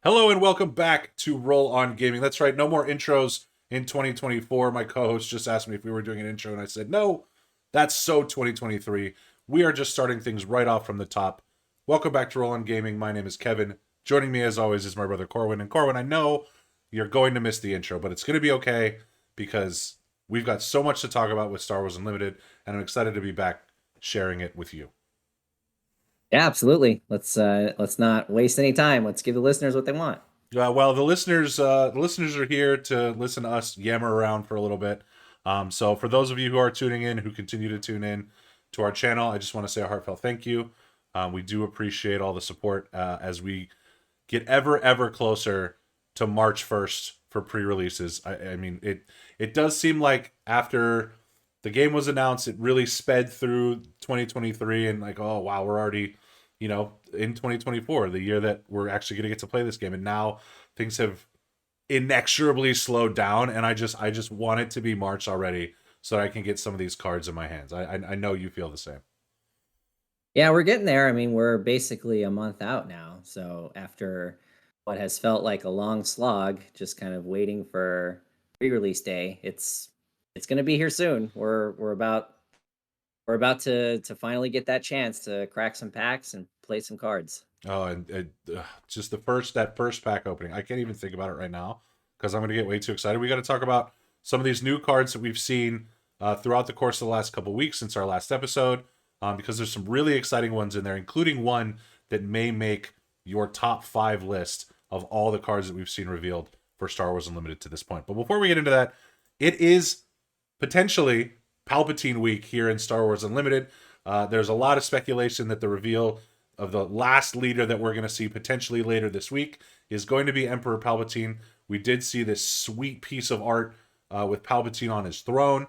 Hello and welcome back to Roll On Gaming. That's right, no more intros in 2024. My co-host just asked me if we were doing an intro, and I said, no, that's so 2023. We are just starting things right off from the top. Welcome back to Roll On Gaming. My name is Kevin. Joining me, as always, is my brother Corwin. And Corwin, I know you're going to miss the intro, but it's going to be okay because we've got so much to talk about with Star Wars Unlimited, and I'm excited to be back sharing it with you. Yeah, absolutely. Let's not waste any time. Let's give the listeners what they want. Well, the listeners are here to listen to us yammer around for a little bit. So for those of you who are tuning in, who continue to tune in to our channel, I just want to say a heartfelt thank you. We do appreciate all the support as we get ever closer to March 1st for pre-releases. I mean, it does seem like after the game was announced, it really sped through 2023, and like, oh wow, we're already, in 2024, the year that we're actually going to get to play this game, and now things have inexorably slowed down, and I just want it to be March already so that I can get some of these cards in my hands. I know you feel the same. Yeah, we're getting there. I mean, we're basically a month out now. So after what has felt like a long slog, just kind of waiting for pre-release day, it's going to be here soon. We're about to finally get that chance to crack some packs and play some cards. Oh, and just that first pack opening. I can't even think about it right now because I'm going to get way too excited. We got to talk about some of these new cards that we've seen throughout the course of the last couple weeks since our last episode, because there's some really exciting ones in there, including one that may make your top 5 list of all the cards that we've seen revealed for Star Wars Unlimited to this point. But before we get into that, it is potentially Palpatine week here in Star Wars Unlimited. There's a lot of speculation that the reveal of the last leader that we're going to see potentially later this week is going to be Emperor Palpatine. We did see this sweet piece of art with Palpatine on his throne.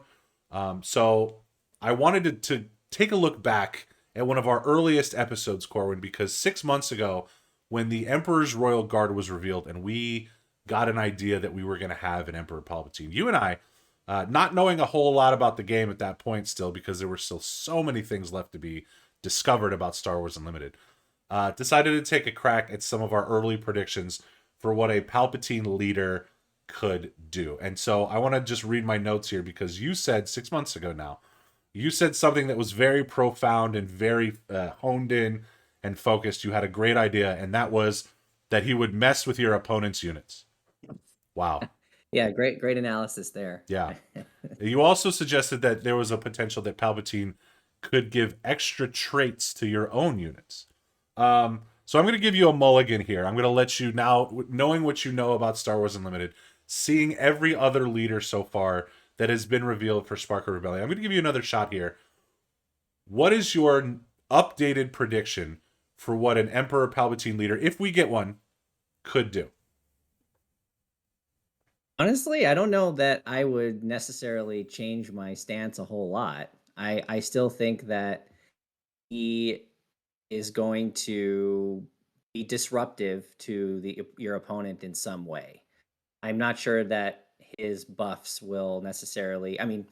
So I wanted to take a look back at one of our earliest episodes, Corwin, because 6 months ago, when the Emperor's Royal Guard was revealed and we got an idea that we were going to have an Emperor Palpatine, you and I, not knowing a whole lot about the game at that point still, because there were still so many things left to be discovered about Star Wars Unlimited, decided to take a crack at some of our early predictions for what a Palpatine leader could do. And so I want to just read my notes here because you said 6 months ago now, you said something that was very profound and very honed in and focused. You had a great idea, and that was that he would mess with your opponent's units. Wow. Yeah, great analysis there. Yeah. You also suggested that there was a potential that Palpatine could give extra traits to your own units. So I'm going to give you a mulligan here. I'm going to let you now, knowing what you know about Star Wars Unlimited, seeing every other leader so far that has been revealed for Spark of Rebellion, I'm going to give you another shot here. What is your updated prediction for what an Emperor Palpatine leader, if we get one, could do? Honestly, I don't know that I would necessarily change my stance a whole lot. I still think that he is going to be disruptive to your opponent in some way. I'm not sure that his buffs will necessarily. I mean,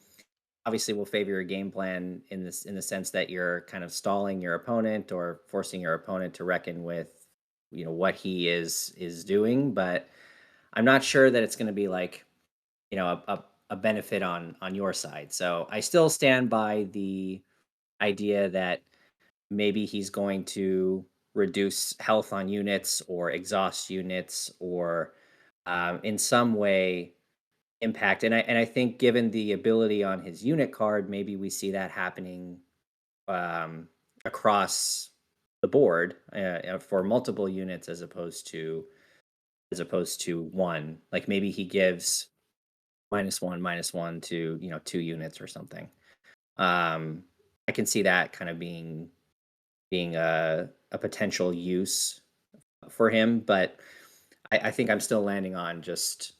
obviously, will favor your game plan in the sense that you're kind of stalling your opponent or forcing your opponent to reckon with, what he is doing. But I'm not sure that it's going to be like, a benefit on your side. So I still stand by the idea that maybe he's going to reduce health on units or exhaust units or in some way impact. And I think given the ability on his unit card, maybe we see that happening um, across the board for multiple units as opposed to one. Like maybe he gives -1/-1 to 2 units or something. I can see that kind of being a potential use for him, but I think I'm still landing on just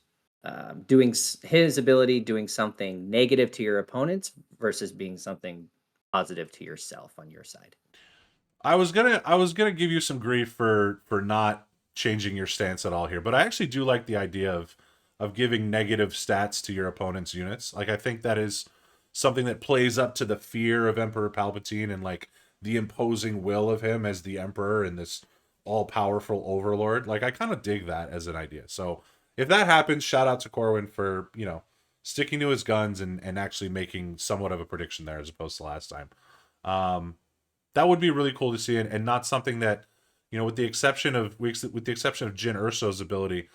doing his ability doing something negative to your opponents versus being something positive to yourself on your side. I was gonna give you some grief for not changing your stance at all here, but I actually do like the idea of giving negative stats to your opponent's units. Like I think that is something that plays up to the fear of Emperor Palpatine and like the imposing will of him as the Emperor and this all-powerful overlord. Like, I kind of dig that as an idea. So if that happens, shout out to Corwin for, sticking to his guns and actually making somewhat of a prediction there as opposed to last time. That would be really cool to see, and not something that, with the exception of Jyn Erso's ability,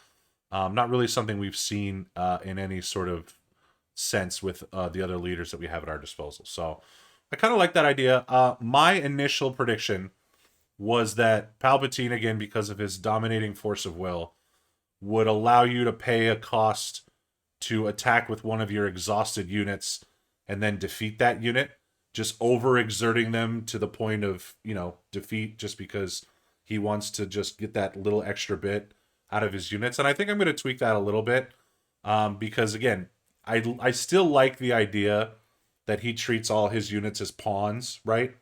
not really something we've seen in any sort of sense with the other leaders that we have at our disposal. So I kind of like that idea. My initial prediction was that Palpatine, again, because of his dominating force of will, would allow you to pay a cost to attack with one of your exhausted units and then defeat that unit, just overexerting them to the point of, defeat, just because he wants to just get that little extra bit out of his units. And I think I'm going to tweak that a little bit, because, again, I still like the idea that he treats all his units as pawns, right?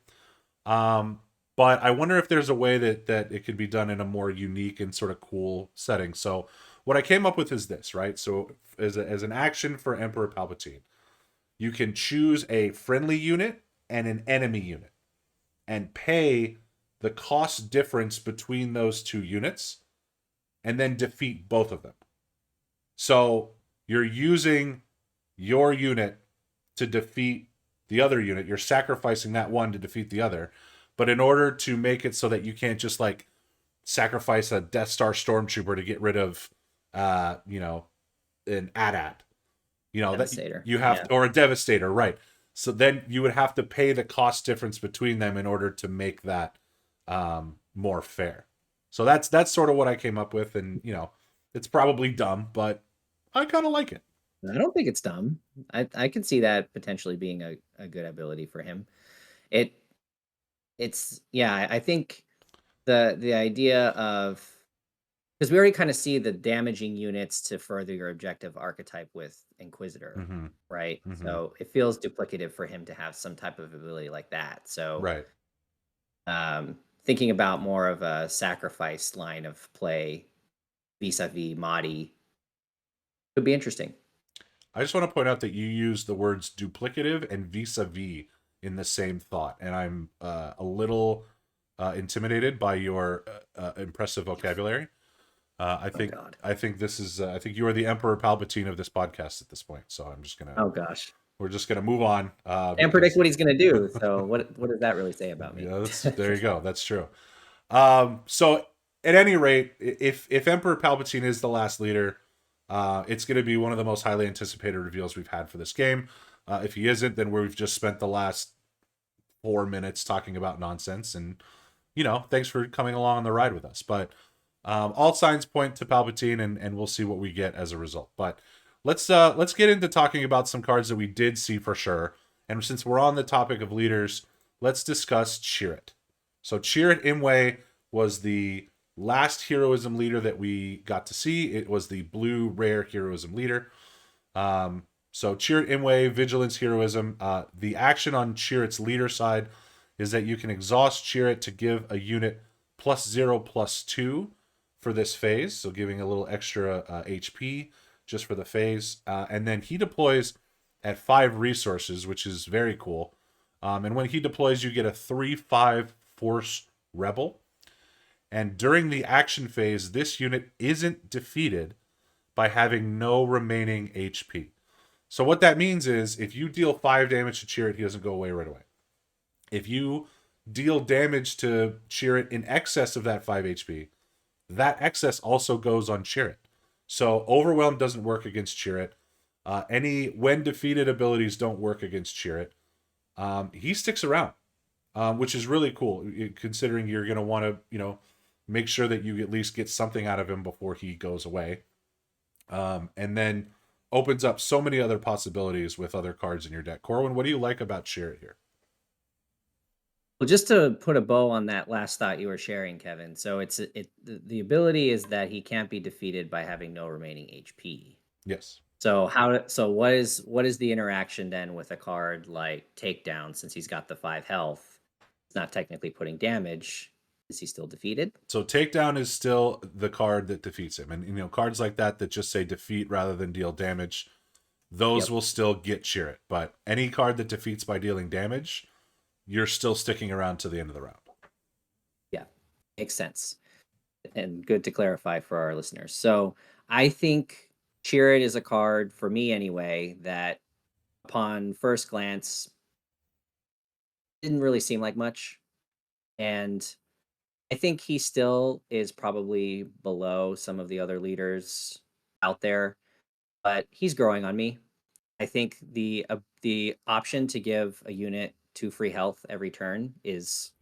But I wonder if there's a way that it could be done in a more unique and sort of cool setting. So what I came up with is this, right? So as an action for Emperor Palpatine, you can choose a friendly unit and an enemy unit and pay the cost difference between those two units and then defeat both of them. So you're using your unit to defeat the other unit. You're sacrificing that one to defeat the other. But in order to make it so that you can't just like sacrifice a Death Star stormtrooper to get rid of, an AT-AT, Devastator. that you have to, or a Devastator, right? So then you would have to pay the cost difference between them in order to make that more fair. So that's sort of what I came up with, and it's probably dumb, but I kind of like it. I don't think it's dumb. I can see that potentially being a good ability for him. I think the idea of, because we already kind of see the damaging units to further your objective archetype with Inquisitor, Mm-hmm. right? Mm-hmm. So it feels duplicative for him to have some type of ability like that. So Right. Thinking about more of a sacrifice line of play vis-a-vis Mahdi could be interesting. I just want to point out that you use the words duplicative and vis-a-vis in the same thought, and I'm a little intimidated by your impressive vocabulary. I think this is I think you are the Emperor Palpatine of this podcast at this point. So I'm just gonna. Oh gosh. We're just gonna move on. Can't predict what he's gonna do. So what does that really say about me? Yeah, there you go. That's true. So at any rate, if Emperor Palpatine is the last leader, it's going to be one of the most highly anticipated reveals we've had for this game. If he isn't, then we've just spent the last 4 minutes talking about nonsense, and thanks for coming along on the ride with us. But all signs point to Palpatine, and we'll see what we get as a result. But let's get into talking about some cards that we did see for sure. And since we're on the topic of leaders, let's discuss Chirrut. So Chirrut Imwe was the last heroism leader that we got to see. It was the blue rare heroism leader. So Chirrut Imwe, vigilance, heroism. The action on Chirrut's leader side is that you can exhaust Chirrut to give a unit +0/+2 for this phase, so giving a little extra HP just for the phase. And then he deploys at 5 resources, which is very cool. And when he deploys, you get a 3/5 force rebel. And during the action phase, this unit isn't defeated by having no remaining HP. So what that means is if you deal 5 damage to Chirrut, he doesn't go away right away. If you deal damage to Chirrut in excess of that 5 HP, that excess also goes on Chirrut. So Overwhelm doesn't work against Chirrut. Any when defeated abilities don't work against Chirrut. He sticks around, which is really cool, considering you're going to want to, make sure that you at least get something out of him before he goes away. And then opens up so many other possibilities with other cards in your deck. Corwin, what do you like about Chirrut here? Well, just to put a bow on that last thought you were sharing, Kevin. So the ability is that he can't be defeated by having no remaining HP. Yes. So what is the interaction then with a card like Takedown, since he's got the 5 health? It's not technically putting damage. Is he still defeated? So Takedown is still the card that defeats him. And cards like that just say defeat rather than deal damage, those will still get Chirrut. But any card that defeats by dealing damage, you're still sticking around to the end of the round. Yeah, makes sense. and good to clarify for our listeners. So I think Chirrut is a card, for me anyway, that upon first glance didn't really seem like much. And I think he still is probably below some of the other leaders out there, but he's growing on me. I think the option to give a unit 2 free health every turn is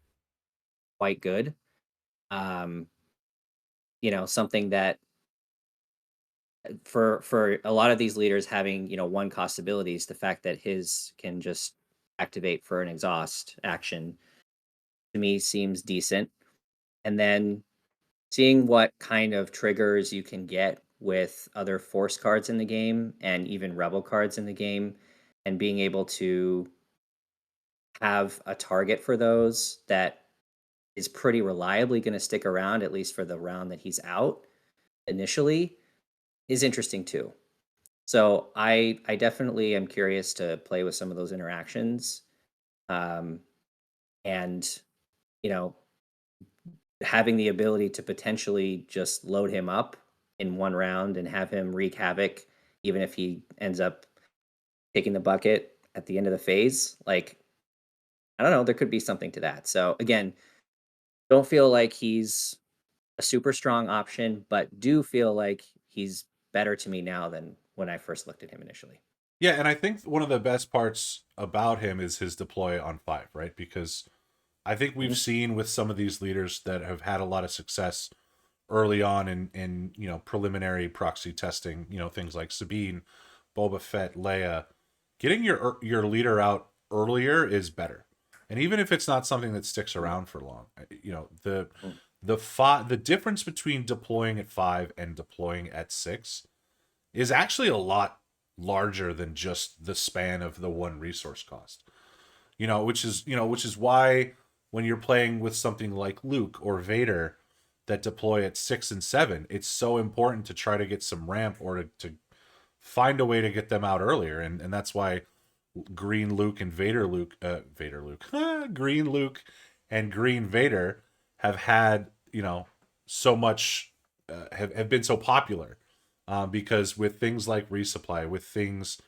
quite good. Um, something that for a lot of these leaders having 1 cost abilities, the fact that his can just activate for an exhaust action to me seems decent. And then seeing what kind of triggers you can get with other force cards in the game and even rebel cards in the game, and being able to have a target for those that is pretty reliably going to stick around, at least for the round that he's out initially, is interesting too. So I definitely am curious to play with some of those interactions, um, and you know having the ability to potentially just load him up in 1 round and have him wreak havoc, even if he ends up taking the bucket at the end of the phase. Like, I don't know, there could be something to that. So again, don't feel like he's a super strong option, but do feel like he's better to me now than when I first looked at him initially. Yeah, and I think one of the best parts about him is his deploy on 5, right? Because I think we've Mhm. seen with some of these leaders that have had a lot of success early on in preliminary proxy testing, things like Sabine, Boba Fett, Leia, getting your leader out earlier is better. And even if it's not something that sticks around for long, the difference between deploying at 5 and deploying at 6 is actually a lot larger than just the span of the 1 resource cost. Which is why when you're playing with something like Luke or Vader that deploy at 6 and 7, it's so important to try to get some ramp or to find a way to get them out earlier. And that's why Green Luke and Vader Luke, Green Luke and Green Vader have had, so much, have been so popular. Because with things like resupply, with things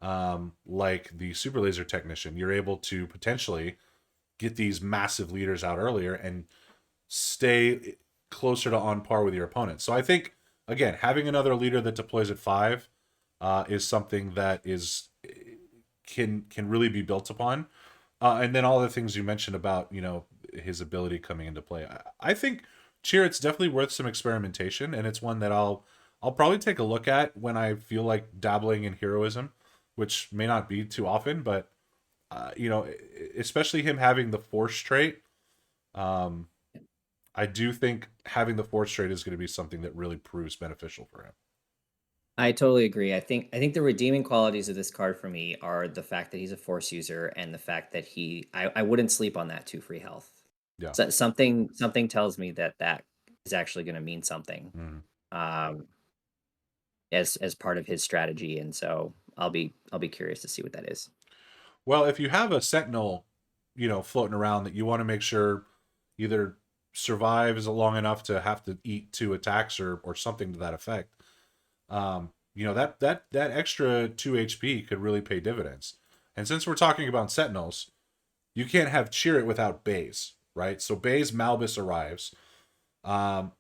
like the super laser technician, you're able to potentially get these massive leaders out earlier and stay closer to on par with your opponent. So I think, again, having another leader that deploys at 5 is something that can really be built upon. And then all the things you mentioned about his ability coming into play. I think Chirrut's definitely worth some experimentation, and it's one that I'll probably take a look at when I feel like dabbling in heroism, which may not be too often, but especially him having the force trait. Um, I do think having the force trait is going to be something that really proves beneficial for him. I totally agree. I think the redeeming qualities of this card for me are the fact that he's a force user and the fact that I wouldn't sleep on that 2 free health. Yeah. So something tells me that that is actually going to mean something, Mhm. um, as part of his strategy, and so I'll be curious to see what that is. Well, if you have a sentinel, floating around that you want to make sure either survives long enough to have to eat 2 attacks or something to that effect, that extra 2 HP could really pay dividends. And since we're talking about sentinels, you can't have Cheer It without Baze, right? So Baze Malbus arrives. Um,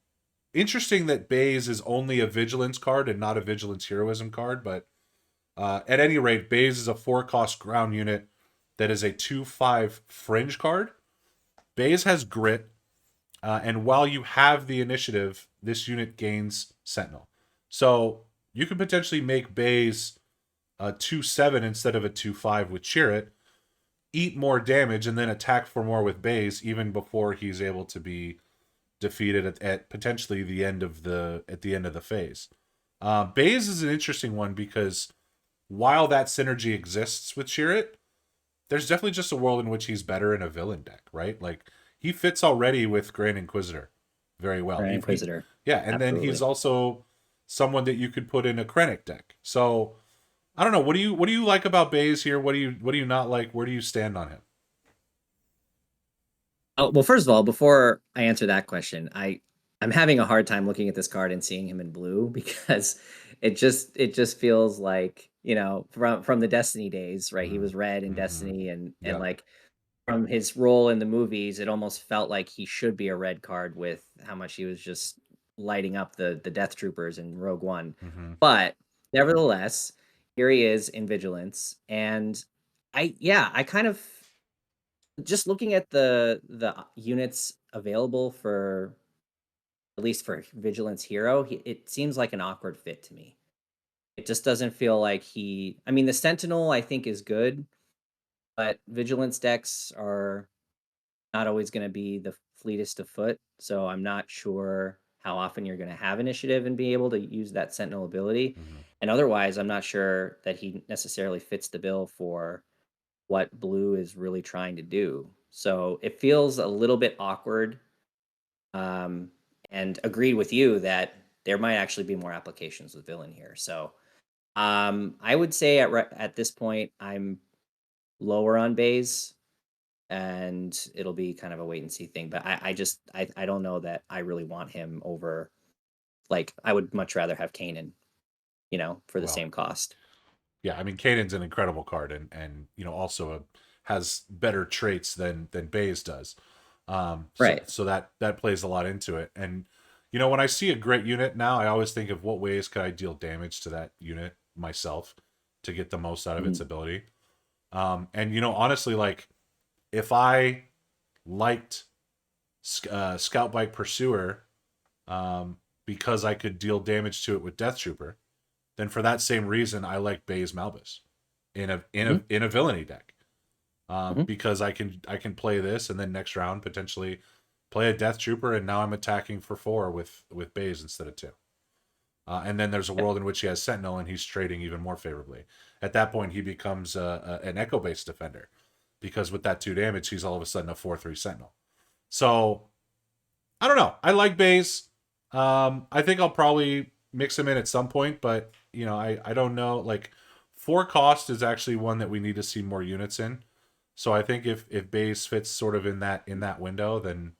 Interesting that Baze is only a vigilance card and not a vigilance heroism card, but at any rate, Baze is a 4 cost ground unit that is a 2/5 fringe card. Baze has grit, and while you have the initiative, this unit gains Sentinel. So you could potentially make Baze a 2/7 instead of a 2/5 with Cheer It, eat more damage, and then attack for more with Baze even before he's able to be defeated at potentially the end of the phase. Baze is an interesting one because while that synergy exists with Chirrut, there's definitely just a world in which he's better in a villain deck, right? Like he fits already with Grand Inquisitor very well. Grand Inquisitor, Yeah, and then he's absolutely. also someone that you could put in a Krennic deck. So I don't know. What do you like about Baze here? What do you not like? Where do you stand on him? Oh, well, first of all, before I answer that question, I I'm having a hard time looking at this card and seeing him in blue because it just feels like, from the Destiny days, right? He Mm-hmm. was red in Mm-hmm. Destiny, and Yeah. like from his role in the movies, it almost felt like he should be a red card with how much he was just lighting up the Death Troopers in Rogue One. Mm-hmm. But nevertheless, here he is in Vigilance, and I kind of just looking at the units available for at least for Vigilance Hero, it seems like an awkward fit to me. It just doesn't feel like I mean, the Sentinel I think is good, but Vigilance decks are not always going to be the fleetest of foot. So I'm not sure how often you're going to have initiative and be able to use that Sentinel ability. Mm-hmm. And otherwise, I'm not sure that he necessarily fits the bill for what blue is really trying to do. So it feels a little bit awkward. Um, and agreed with you that there might actually be more applications with villain here. So I would say at this point, I'm lower on bays, and it'll be kind of a wait and see thing. But I don't know that I really want him over. Like I would much rather have Kanan, for the Well, same cost. yeah, I mean, Kanan's an incredible card, and also has better traits than Baze does. So Right. so that plays a lot into it. And when I see a great unit now, I always think of what ways could I deal damage to that unit myself to get the most out of its Mhm. ability. And honestly, like if I liked Scout Bike Pursuer, because I could deal damage to it with Death Trooper, then for that same reason, I like Baze Malbus Mhm. in a villainy deck, Mhm. because I can play this and then next round potentially play a Death Trooper, and now I'm attacking for 4 with Baze instead of 2. And then there's a Yep. world in which he has Sentinel and he's trading even more favorably. At that point, he becomes an Echo based defender, because with that 2 damage, he's all of a sudden a 4/3 Sentinel. So I don't know. I like Baze. I think I'll probably mix him in at some point, but I don't know. Like 4 cost is actually one that we need to see more units in. So I think if Baze fits sort of in that window, then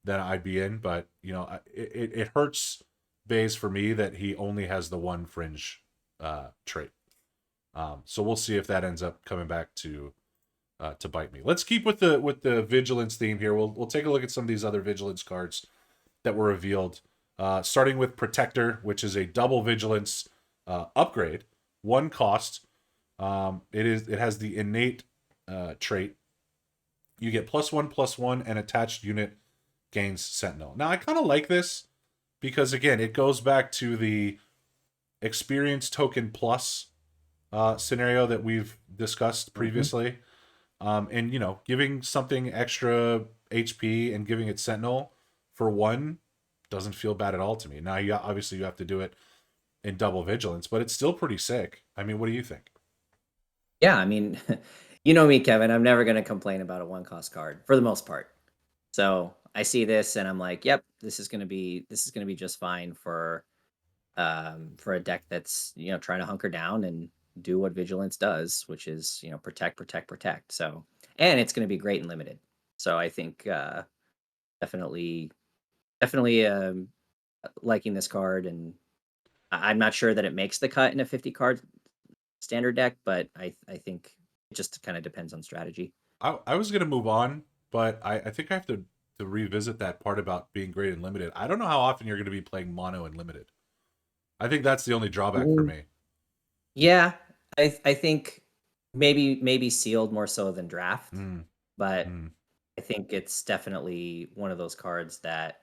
I'd be in. But it hurts Baze for me that he only has the one fringe trait. So we'll see if that ends up coming back to bite me. Let's keep with the vigilance theme here. We'll take a look at some of these other vigilance cards that were revealed. Starting with Protector, which is a double vigilance upgrade, 1 cost. It has the innate trait. You get +1/+1, and attached unit gains Sentinel. Now I kind of like this because again, it goes back to the experience token plus scenario that we've discussed Mhm. previously. And giving something extra HP and giving it Sentinel for 1 doesn't feel bad at all to me. Now, obviously you have to do it in double vigilance, but it's still pretty sick. I mean, what do you think? Yeah, I mean, you know me, Kevin. I'm never going to complain about a one cost card for the most part. So I see this and I'm like, yep, this is gonna be just fine for a deck that's trying to hunker down and do what vigilance does, which is protect, protect, protect. So and it's going to be great and limited. So I think definitely definitely liking this card, and I'm not sure that it makes the cut in a 50 card standard deck, but I think it just kind of depends on strategy. I was gonna move on, but I think I have to revisit that part about being great and limited. I don't know how often you're gonna be playing mono and limited. I think that's the only drawback for Mm. me. Yeah, I think maybe sealed more so than draft, Mm, but mm. I think it's definitely one of those cards that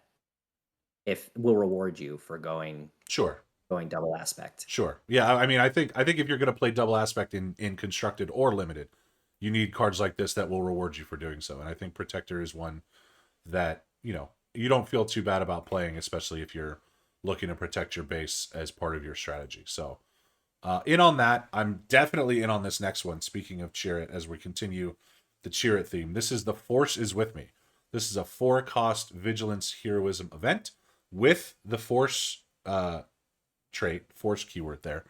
if will reward you for Sure. going double aspect. Sure. Yeah, I mean, I think if you're going to play double aspect in constructed or limited, you need cards like this that will reward you for doing so. And I think Protector is one that, you don't feel too bad about playing, especially if you're looking to protect your base as part of your strategy. So, in on that, I'm definitely in on this next one. Speaking of Cheer It, as we continue the Cheer It theme, this is The Force is With Me. This is a 4 cost vigilance heroism event with the Force trait, Force keyword there.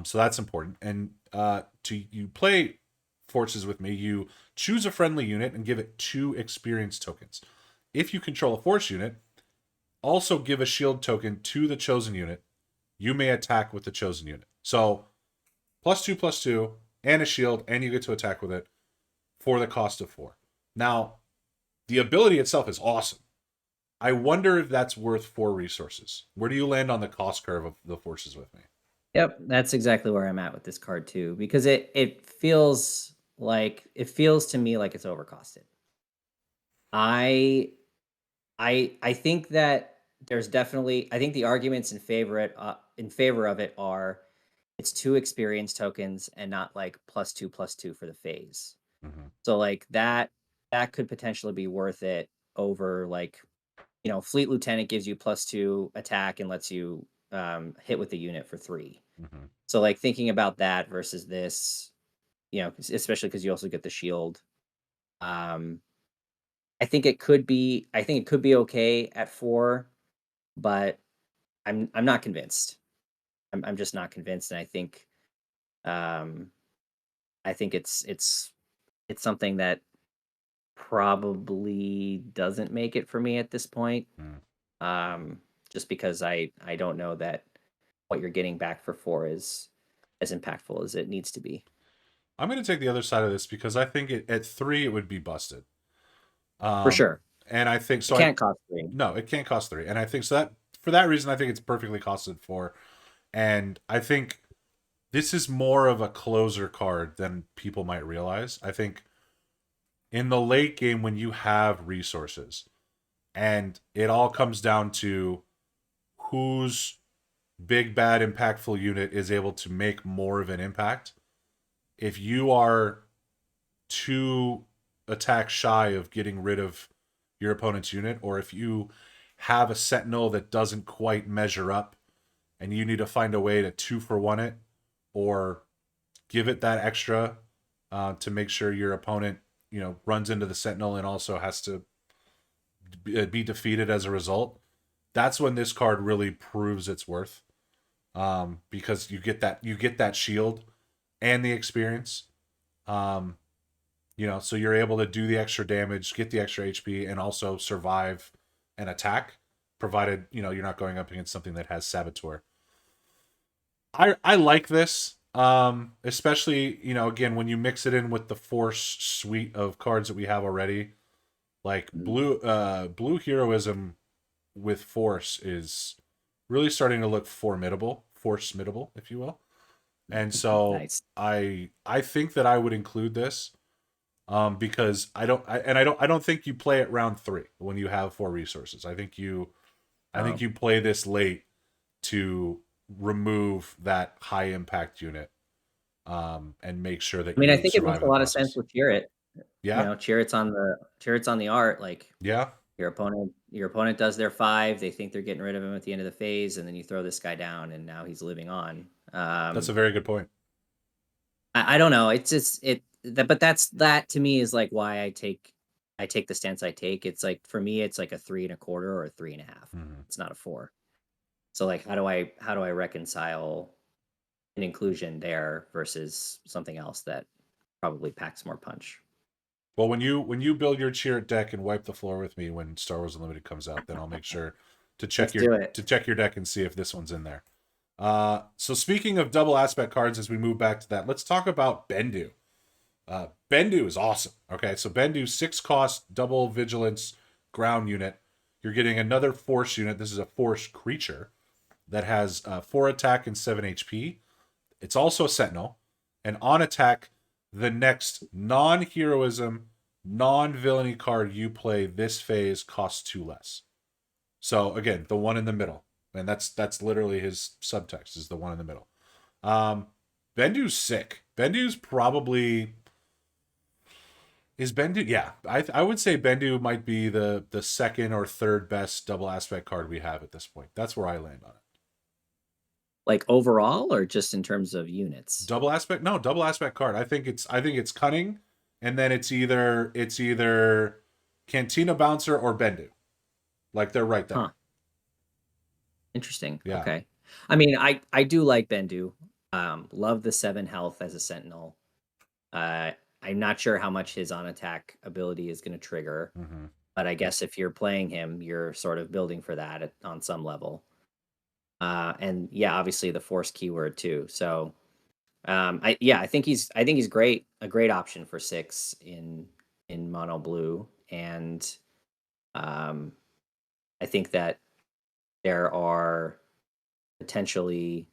So that's important. And to you play Forces with me, you choose a friendly unit and give it 2 experience tokens. If you control a Force unit, also give a shield token to the chosen unit. You may attack with the chosen unit. So +2/+2 and a shield, and you get to attack with it for the cost of 4. Now, the ability itself is awesome. I wonder if that's worth 4 resources. Where do you land on the cost curve of the forces with me? Yep, that's exactly where I'm at with this card too, because it feels to me like it's overcosted. I I think that there's definitely, I think the arguments in favor of it are it's 2 experience tokens and not like +2/+2 for the phase. Mm-hmm. So like that could potentially be worth it over like, Fleet Lieutenant gives you +2 attack and lets you hit with the unit for 3. Mm-hmm. So like thinking about that versus this, especially because you also get the shield. Um, I think it could be okay at 4, but I'm not convinced. I'm just not convinced, and um I think it's something that probably doesn't make it for me at this point. Mm. Um, just because I don't know that what you're getting back for 4 is as impactful as it needs to be. I'm going to take the other side of this because I think at 3 it would be busted. For Um, sure. and I think It so. can't cost 3. No, it can't cost 3, and I think so that for that reason, I think it's perfectly costed 4. And I think this is more of a closer card than people might realize. I think in the late game when you have resources, and it all comes down to whose big bad impactful unit is able to make more of an impact. If you are 2 attacks shy of getting rid of your opponent's unit, or if you have a sentinel that doesn't quite measure up and you need to find a way to 2-for-1 it, or give it that extra to make sure your opponent, runs into the sentinel and also has to be defeated as a result. That's when this card really proves its worth, because you get that shield and the experience. Um, so you're able to do the extra damage, get the extra HP, and also survive an attack, provided you're not going up against something that has Saboteur. I like this, especially again when you mix it in with the Force suite of cards that we have already. Like Mm. blue heroism with Force is really starting to look formidable, if you will. And so Nice. I think that I would include this, because I don't think you play it round 3 when you have 4 resources. I think Oh. you play this late to remove that high impact unit, and make sure that I mean, I you think it makes survive a the lot of sense process. with Chirrut. Yeah, Chirrut's on the art, like yeah, your opponent does their 5, they think they're getting rid of him at the end of the phase, and then you throw this guy down and now he's living on. that's a very good point. I don't know. It's just but that to me is like why I take the stance I take. It's like for me, it's like a 3.25 or a 3.5. Mhm. It's not a 4. So like how do I reconcile an inclusion there versus something else that probably packs more punch? Well, when you build your cheer deck and wipe the floor with me when Star Wars Unlimited comes out, then I'll make sure to check Let's your do it. to check your deck and see if this one's in there. So speaking of double aspect cards, as we move back to that, let's talk about Bendu. Bendu is awesome. Okay, so Bendu 6 cost, double vigilance, ground unit. You're getting another force unit. This is a force creature that has 4 attack and 7 HP. It's also a sentinel, and on attack, the next non-heroism, non-villainy card you play this phase costs 2 less. So again, the one in the middle, and that's literally his subtext is the one in the middle. Um, Bendu's sick. Bendu's probably is Bendu. Yeah, I would say Bendu might be the second or third best double aspect card we have at this point. That's where I land on it. Like overall or just in terms of units? Double aspect? No, double aspect card. I think it's cunning, and then it's either Cantina Bouncer or Bendu. Like they're right there. Huh. Interesting. Yeah. Okay. I mean, I do like Bendu. Love the 7 health as a sentinel. Uh, I'm not sure how much his on attack ability is going to trigger, Mm-hmm. but I guess if you're playing him, you're sort of building for that on some level. And yeah, obviously the force keyword too. So I think he's great, a great option for 6 in mono blue, and um, I think that there are potentially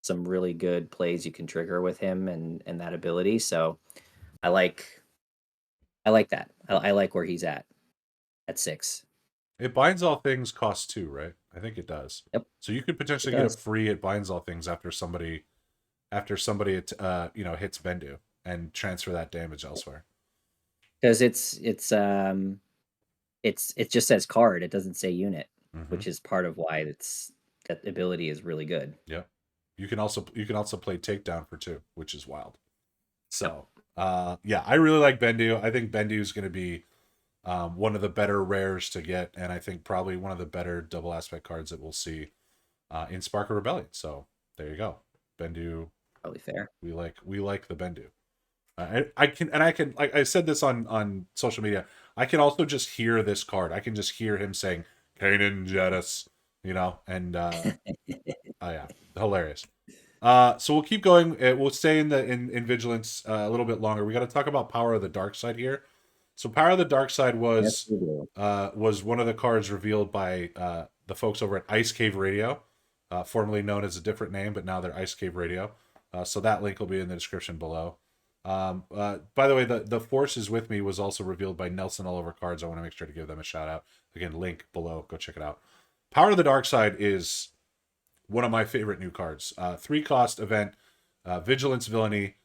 some really good plays you can trigger with him and that ability. So I like I like that. I like where he's at 6. It binds all things costs 2, right? I think it does. Yep, So you could it potentially get a does. free it binds all things after somebody hits Bendu and transfer that damage elsewhere. Because it just says card. It doesn't say unit, Mm-hmm. which is part of why that ability is really good. Yep. You can also play takedown for 2, which is wild. Yep. So yeah, I really like Bendu. I think Bendu is going to be one of the better rares to get, and I think probably one of the better double aspect cards that we'll see in Spark of Rebellion. So there you go, Bendu. Probably fair. We like the Bendu. I can like I said this on social media. I can also just hear this card. I can just hear him saying Kanan Jedis, and oh yeah, hilarious. So we'll keep going. We'll stay in vigilance a little bit longer. We got to talk about Power of the Dark Side here. So Power of the Dark Side Yes, was we do. was one of the cards revealed by the folks over at Ice Cave Radio, formerly known as a different name, but now they're Ice Cave Radio. So that link will be in the description below. By the way, the Forces with Me was also revealed by Nelson Oliver Cards. I want to make sure to give them a shout out. Again, link below. Go check it out. Power of the Dark Side is one of my favorite new cards. 3-cost event, Vigilance Villainy.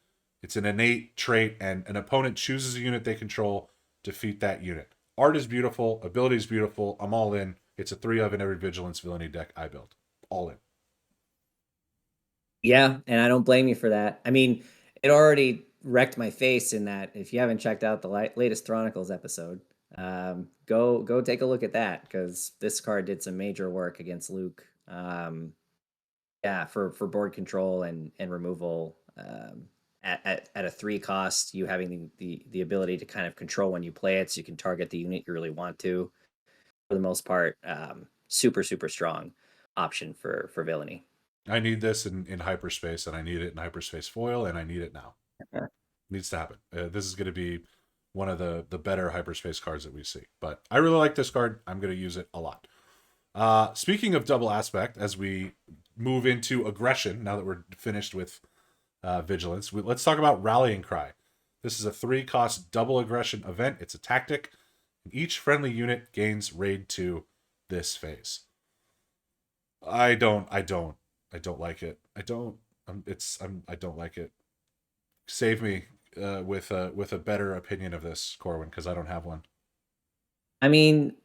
It's an innate trait, and an opponent chooses a unit they control, defeat that unit. Art is beautiful, ability is beautiful. I'm all in. It's a 3 of in every Vigilance Villainy deck I build. All in. Yeah, and I don't blame you for that. I mean, it already wrecked my face in that. If you haven't checked out the latest Chronicles episode, go take a look at that because this card did some major work against Luke. Yeah, for board control and removal. At a 3 cost, you having the ability to kind of control when you play it, so you can target the unit you really want to. For the most part, super strong option for villainy. I need this in hyperspace, and I need it in hyperspace foil, and I need it now. Needs to happen. This is going to be one of the better hyperspace cards that we see. But I really like this card. I'm going to use it a lot. Speaking of double aspect, as we move into aggression, now that we're finished with vigilance, let's talk about Rallying Cry. This is a 3-cost double aggression event. It's a tactic. Each friendly unit gains raid 2 this phase. I don't like it. I don't like it. Save me with a better opinion of this, Corwin, because I don't have one. I mean,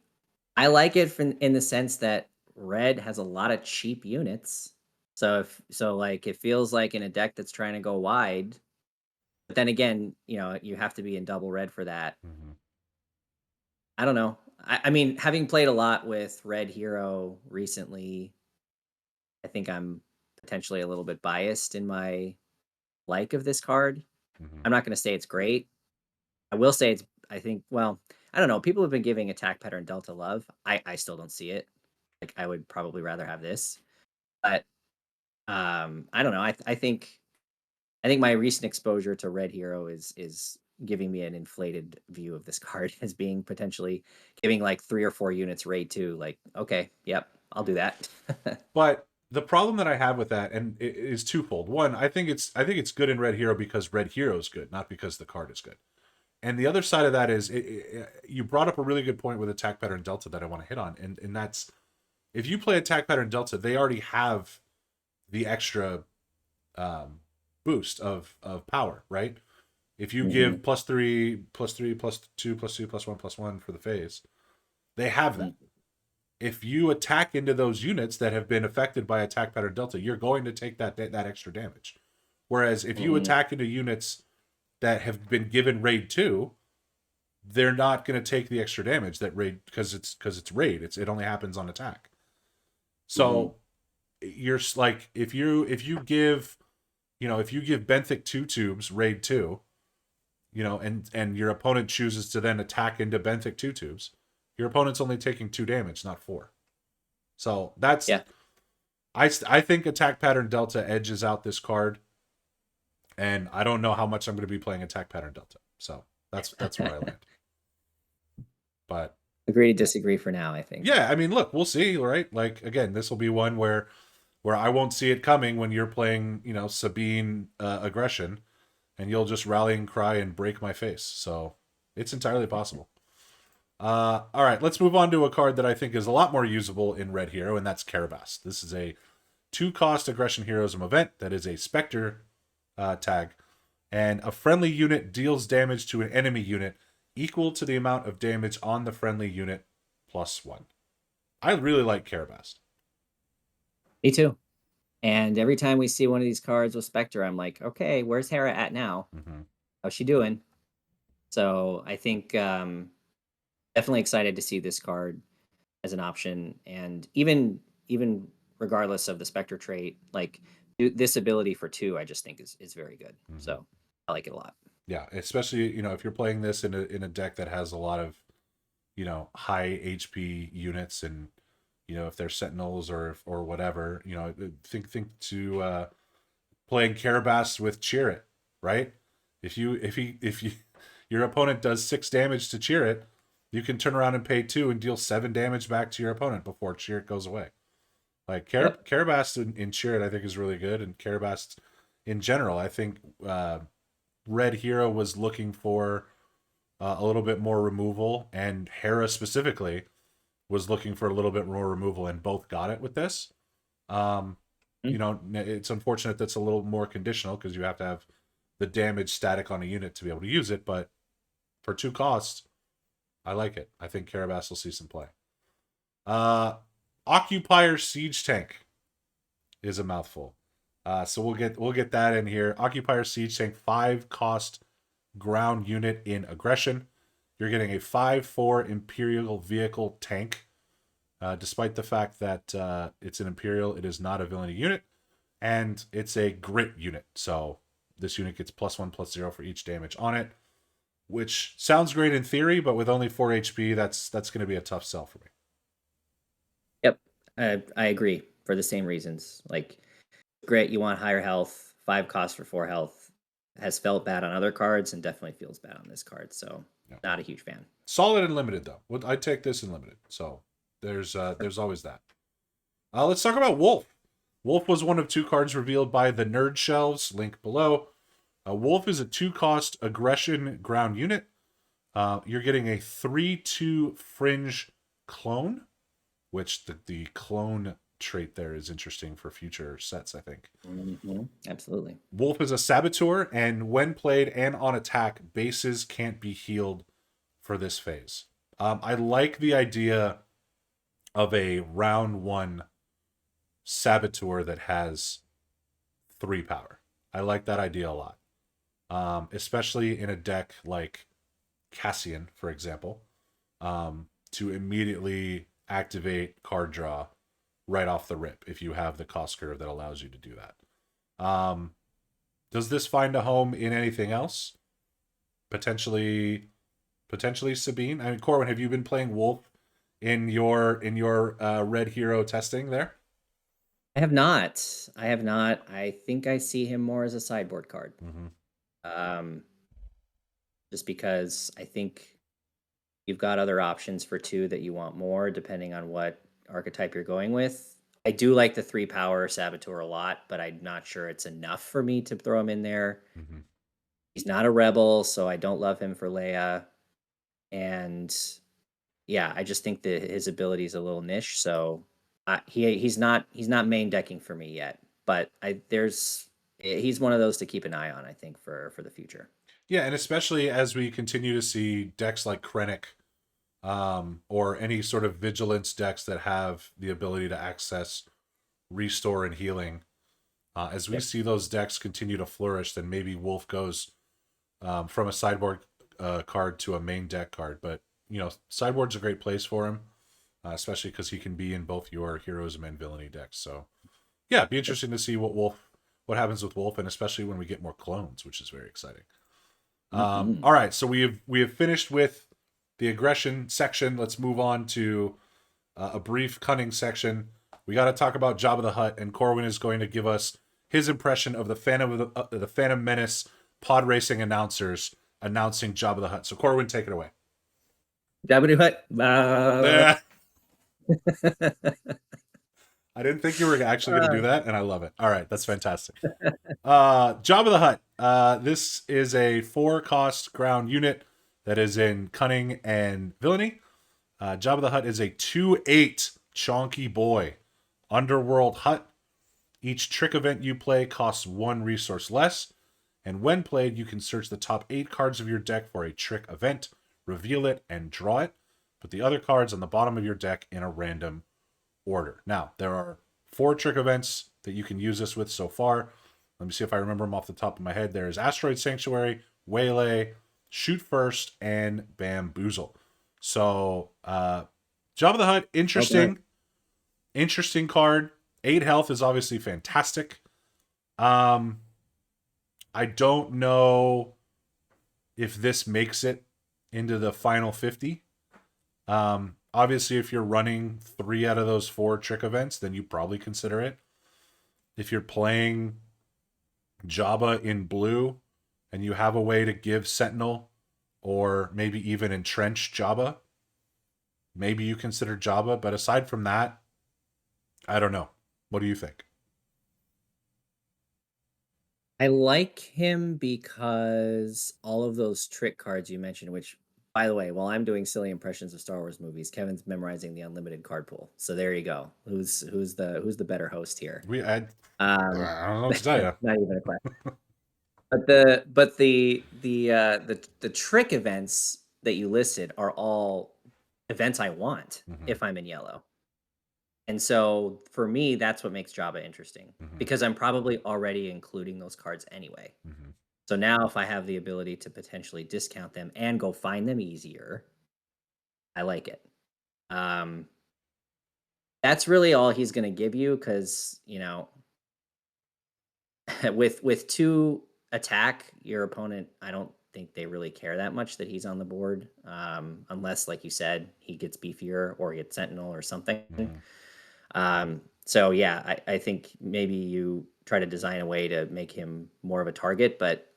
I like it in the sense that red has a lot of cheap units. Like it feels like in a deck that's trying to go wide. But then again, you have to be in double red for that. Mm-hmm. I don't know. I mean, having played a lot with Red Hero recently, I think I'm potentially a little bit biased in my like of this card. Mm-hmm. I'm not going to say it's great. I will say I think, well, I don't know. People have been giving attack pattern Delta love. I still don't see it. Like, I would probably rather have this. But I don't know. I think my recent exposure to Red Hero is giving me an inflated view of this card as being potentially giving like 3 or 4 units raid 2. Like, okay, yep, I'll do that. But the problem that I have with that, and it is twofold. One, I think it's good in Red Hero because Red Hero is good, not because the card is good. And the other side of that is, you brought up a really good point with attack pattern Delta that I want to hit on, and that's, if you play attack pattern Delta, they already have the extra boost of power, right? If you give Mhm, +3, +3, +2, +2, +1, +1 for the phase, they have that. mhm, If you attack into those units that have been affected by attack pattern Delta, you're going to take that extra damage. Whereas if you mhm, attack into units that have been given raid 2, they're not going to take the extra damage that raid, because it's raid. It only happens on attack. mhm, So you're like, if you give Benthic 2 tubes raid 2, and your opponent chooses to then attack into Benthic 2 tubes, Your opponent's only taking 2 damage, not 4. So that's Yeah. I think attack pattern delta edges out this card, and I don't know how much I'm going to be playing attack pattern delta. So that's where I land. But Agree to disagree for now, I think. yeah, I mean, look, we'll see, right? Like again, this will be one where I won't see it coming when you're playing, Sabine aggression, and you'll just rally and cry and break my face. So it's entirely possible. All right, let's move on to a card that I think is a lot more usable in Red Hero, and that's Carabas. This is a 2-cost aggression heroism event that is a Spectre tag, and a friendly unit deals damage to an enemy unit equal to the amount of damage on the friendly unit plus 1. I really like Carabas. Me too. And every time we see one of these cards with Spectre, I'm like, okay, where's Hera at now? Mm-hmm. How's she doing? So I think definitely excited to see this card as an option, and even regardless of the Spectre trait, like this ability for 2, I just think is very good. Mm-hmm. So I like it a lot. Yeah, especially if you're playing this in a deck that has a lot of high HP units, and if they're sentinels or whatever, think to playing Carabas with Cheer It, right? If your opponent does 6 damage to Cheer It, you can turn around and pay 2 and deal 7 damage back to your opponent before Cheer It goes away. Like Carabas in Cheer It, I think is really good, and Carabas in general, I think Red Hero was looking for a little bit more removal, and Hera specifically was looking for a little bit more removal, and both got it with this. It's unfortunate that's a little more conditional because you have to have the damage static on a unit to be able to use it, but for 2 costs, I like it. I think Carabas will see some play. Occupier Siege Tank is a mouthful. So we'll get that in here. Occupier Siege Tank, 5-cost ground unit in aggression. You're getting a 5/4 Imperial vehicle tank. Despite the fact that it's an Imperial, it is not a villainy unit, and it's a grit unit. So this unit gets +1/+0 for each damage on it, which sounds great in theory, but with only 4 HP, that's going to be a tough sell for me. Yep, I agree for the same reasons. Like, grit, you want higher health. 5 cost for 4 health has felt bad on other cards and definitely feels bad on this card. So not a huge fan. Solid and limited though. I'd take this in limited. So there's always that. Let's talk about Wolffe. Wolffe was one of 2 cards revealed by the Nerd Shelves, link below. Wolffe is a 2-cost aggression ground unit. You're getting a 3/2 fringe clone, which the clone trait there is interesting for future sets, I think. Mm-hmm. Absolutely. Wolffe is a saboteur, and when played and on attack, bases can't be healed for this phase. I like the idea of a round 1 saboteur that has 3 power. I like that idea a lot. Especially in a deck like Cassian, for example, to immediately activate card draw right off the rip if you have the cost curve that allows you to do that. Does this find a home in anything else? Potentially Sabine. I mean, Corwin, have you been playing Wolffe in your Red Hero testing there? I have not. I think I see him more as a sideboard card. Mm-hmm. Just because I think you've got other options for 2 that you want more, depending on what archetype you're going with. I do like the 3 power saboteur a lot, but I'm not sure it's enough for me to throw him in there. Mm-hmm. He's not a rebel, so I don't love him for Leia. And yeah, I just think that his ability is a little niche. So he's not main decking for me yet. But he's one of those to keep an eye on, I think, for the future. Yeah, and especially as we continue to see decks like Krennic, or any sort of vigilance decks that have the ability to access restore and healing. As we see those decks continue to flourish, then maybe Wolffe goes from a sideboard card to a main deck card. But sideboard's a great place for him, especially because he can be in both your heroism and villainy decks. So yeah, it'd be interesting to see what happens with Wolffe, and especially when we get more clones, which is very exciting. All right, so we have finished with the aggression section, let's move on to a brief cunning section. We got to talk about Jabba the Hutt, and Corwin is going to give us his impression of the Phantom Menace pod racing announcers announcing Jabba the Hutt. So Corwin, take it away. Jabba the Hutt. I didn't think you were actually going to do that, and I love it. All right, that's fantastic. Jabba the Hutt. This is a 4-cost ground unit that is in cunning and villainy. Jabba the Hutt is a 2/8 chonky boy underworld hut. Each trick event you play costs 1 resource less, and when played, you can search the top 8 cards of your deck for a trick event, reveal it, and draw it. Put the other cards on the bottom of your deck in a random order. Now, there are 4 trick events that you can use this with so far. Let me see if I remember them off the top of my head. There is Asteroid Sanctuary, Waylay, Shoot First, and Bamboozle. So, Jabba the Hutt, interesting. Okay. Interesting card. 8 health is obviously fantastic. I don't know if this makes it into the final 50. Obviously, if you're running 3 out of those 4 trick events, then you probably consider it. If you're playing Jabba in blue and you have a way to give Sentinel or maybe even entrench Jabba, maybe you consider Jabba. But aside from that, I don't know. What do you think? I like him because all of those trick cards you mentioned, which, by the way, while I'm doing silly impressions of Star Wars movies, Kevin's memorizing the unlimited card pool. So there you go. Who's the better host here? I don't know what to tell you. Not even a question. But the trick events that you listed are all events I want if I'm in yellow. And so for me, that's what makes Jabba interesting because I'm probably already including those cards anyway. So now if I have the ability to potentially discount them and go find them easier, I like it. That's really all he's going to give you because, with 2 attack, your opponent, I don't think they really care that much that he's on the board, unless, like you said, he gets beefier or gets Sentinel or something. So yeah, I think maybe you try to design a way to make him more of a target. But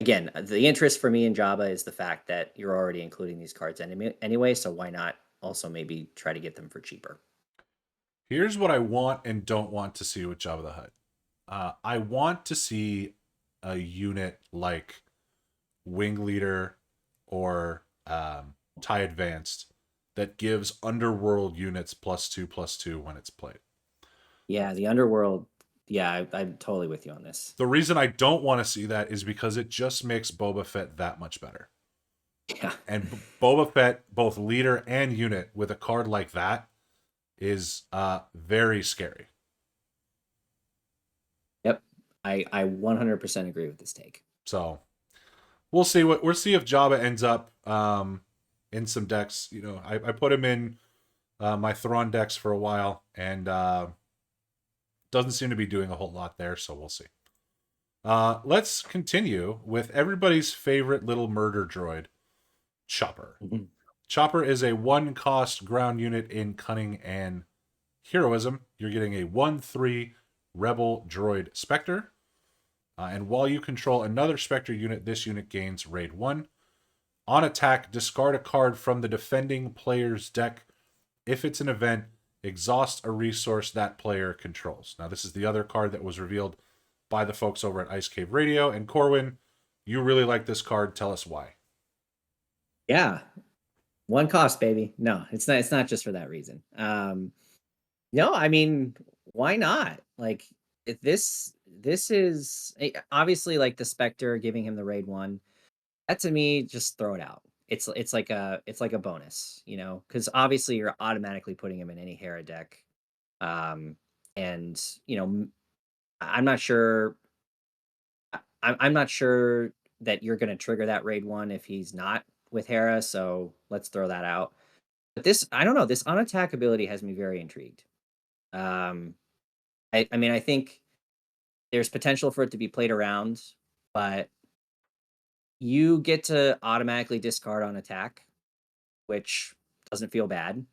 again, the interest for me in Jabba is the fact that you're already including these cards anyway. So why not also maybe try to get them for cheaper? Here's what I want and don't want to see with Jabba the Hutt. I want to see a unit like Wing Leader or TIE Advanced that gives Underworld units +2/+2 when it's played. Yeah, the Underworld. Yeah, I'm totally with you on this. The reason I don't want to see that is because it just makes Boba Fett that much better. Yeah. And Boba Fett, both leader and unit, with a card like that, is very scary. Yep. I 100% agree with this take. So we'll see if Jabba ends up in some decks. I put him in my Thrawn decks for a while, and doesn't seem to be doing a whole lot there. So we'll see. Let's continue with everybody's favorite little murder droid, Chopper. Chopper is a 1-cost ground unit in Cunning and Heroism. You're getting a 1/3 Rebel Droid Spectre. And while you control another Spectre unit, this unit gains Raid 1. On attack, discard a card from the defending player's deck. If it's an event, exhaust a resource that player controls. Now, this is the other card that was revealed by the folks over at Ice Cave Radio. And Corwin, you really like this card. Tell us why. Yeah. 1 cost, baby. No, it's not just for that reason. No, I mean, why not? Like, if this is obviously like the Spectre giving him the raid 1. That to me, just throw it out. It's like a bonus, because obviously you're automatically putting him in any Hera deck. And I'm not sure. I'm not sure that you're going to trigger that raid 1 if he's not with Hera. So let's throw that out. But this, I don't know. This on attack ability has me very intrigued. I mean, I think there's potential for it to be played around, but you get to automatically discard on attack. which doesn't feel bad.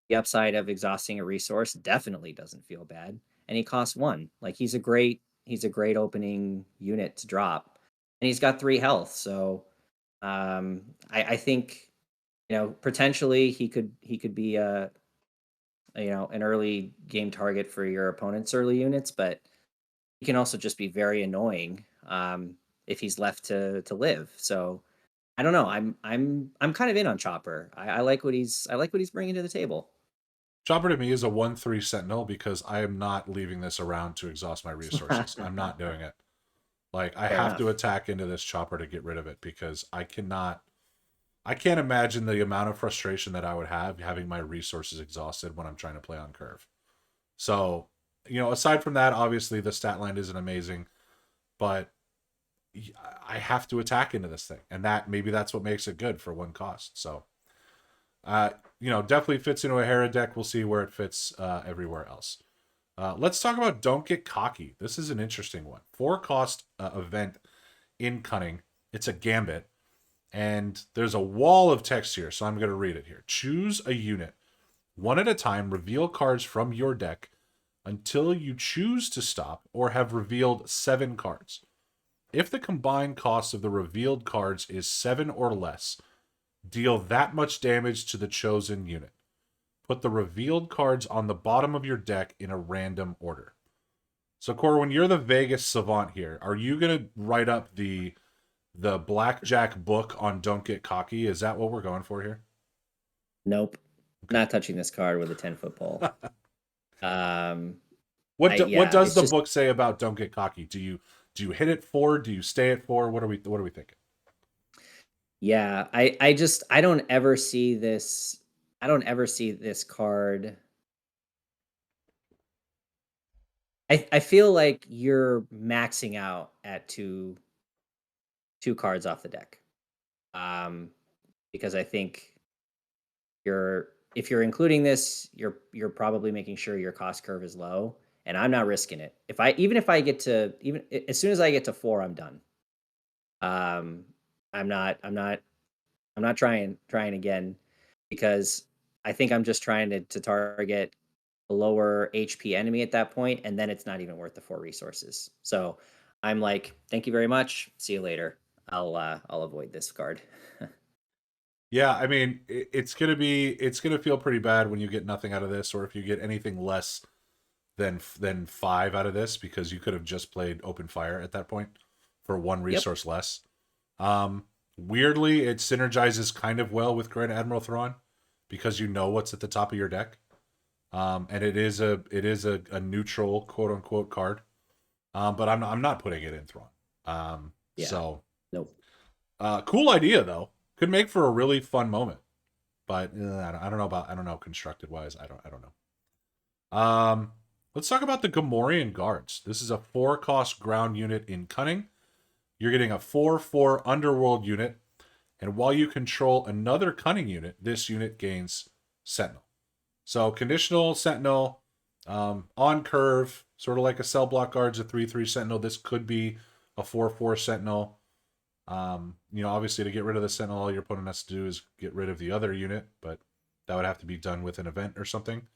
The upside of exhausting a resource definitely doesn't feel bad. And he costs 1. Like he's a great opening unit to drop. And he's got 3 health. So I think, potentially he could be an early game target for your opponent's early units, but he can also just be very annoying if he's left to live. So I don't know. I'm kind of in on Chopper. I like what he's bringing to the table. Chopper to me is a 1/3 Sentinel because I am not leaving this around to exhaust my resources. I'm not doing it. Like, I Fair have to enough. attack into this Chopper to get rid of it because I can't imagine the amount of frustration that I would have having my resources exhausted when I'm trying to play on curve. So, aside from that, obviously the stat line isn't amazing, but I have to attack into this thing, and maybe that's what makes it good for 1 cost. So, uh, definitely fits into a Hera deck. We'll see where it fits everywhere else. Let's talk about Don't Get Cocky. This is an interesting one. 4 cost event in Cunning. It's a gambit. And there's a wall of text here, so I'm going to read it here. Choose a unit. 1 at a time, reveal cards from your deck until you choose to stop or have revealed 7 cards. If the combined cost of the revealed cards is 7 or less, deal that much damage to the chosen unit. Put the revealed cards on the bottom of your deck in a random order. So, Cora, when you're the Vegas savant here, are you going to write up the blackjack book on Don't Get Cocky? Is that what we're going for here? Nope. Not touching this card with a 10-foot pole. What Yeah, does it's the just book say about Don't Get Cocky? Do you hit it 4? Do you stay at 4? What are we thinking? yeah. I don't ever see this. I don't ever see this card. I feel like you're maxing out at two cards off the deck. Um, because I think if you're including this, you're probably making sure your cost curve is low, and I'm not risking it. If I get to even as soon as I get to 4, I'm done. Um, I'm not trying again because I think I'm just trying to target a lower HP enemy at that point, and then it's not even worth the 4 resources. So I'm like, thank you very much. See you later. I'll avoid this card. Yeah, I mean, it's gonna feel pretty bad when you get nothing out of this, or if you get anything less than 5 out of this, because you could have just played open fire at that point for 1 Yep. resource less. Um, Weirdly, it synergizes kind of well with Grand Admiral Thrawn because you know what's at the top of your deck. And it is a neutral quote unquote card. But I'm not putting it in Thrawn. Yeah. So Nope. cool idea though. Could make for a really fun moment. But I don't know constructed wise. I don't know. Let's talk about the Gamorrean guards. This is a 4 cost ground unit in Cunning. You're getting a 4/4 underworld unit, and while you control another Cunning unit, this unit gains Sentinel. So conditional Sentinel, on curve, sort of like a cell block guard's a 3/3 Sentinel. This could be a 4/4 Sentinel. Obviously to get rid of the Sentinel, all your opponent has to do is get rid of the other unit, but that would have to be done with an event or something.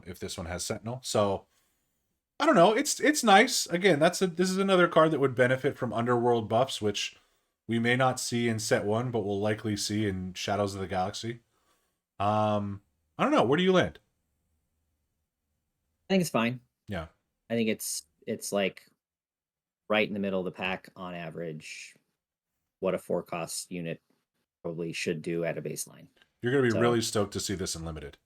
If this one has Sentinel, so I don't know. It's nice. Again, this is another card that would benefit from Underworld buffs, which we may not see in Set 1, but we'll likely see in Shadows of the Galaxy. I don't know. Where do you land? I think it's fine. Yeah, I think it's like right in the middle of the pack on average. What a 4 cost unit probably should do at a baseline. you're gonna be So really stoked to see this in limited.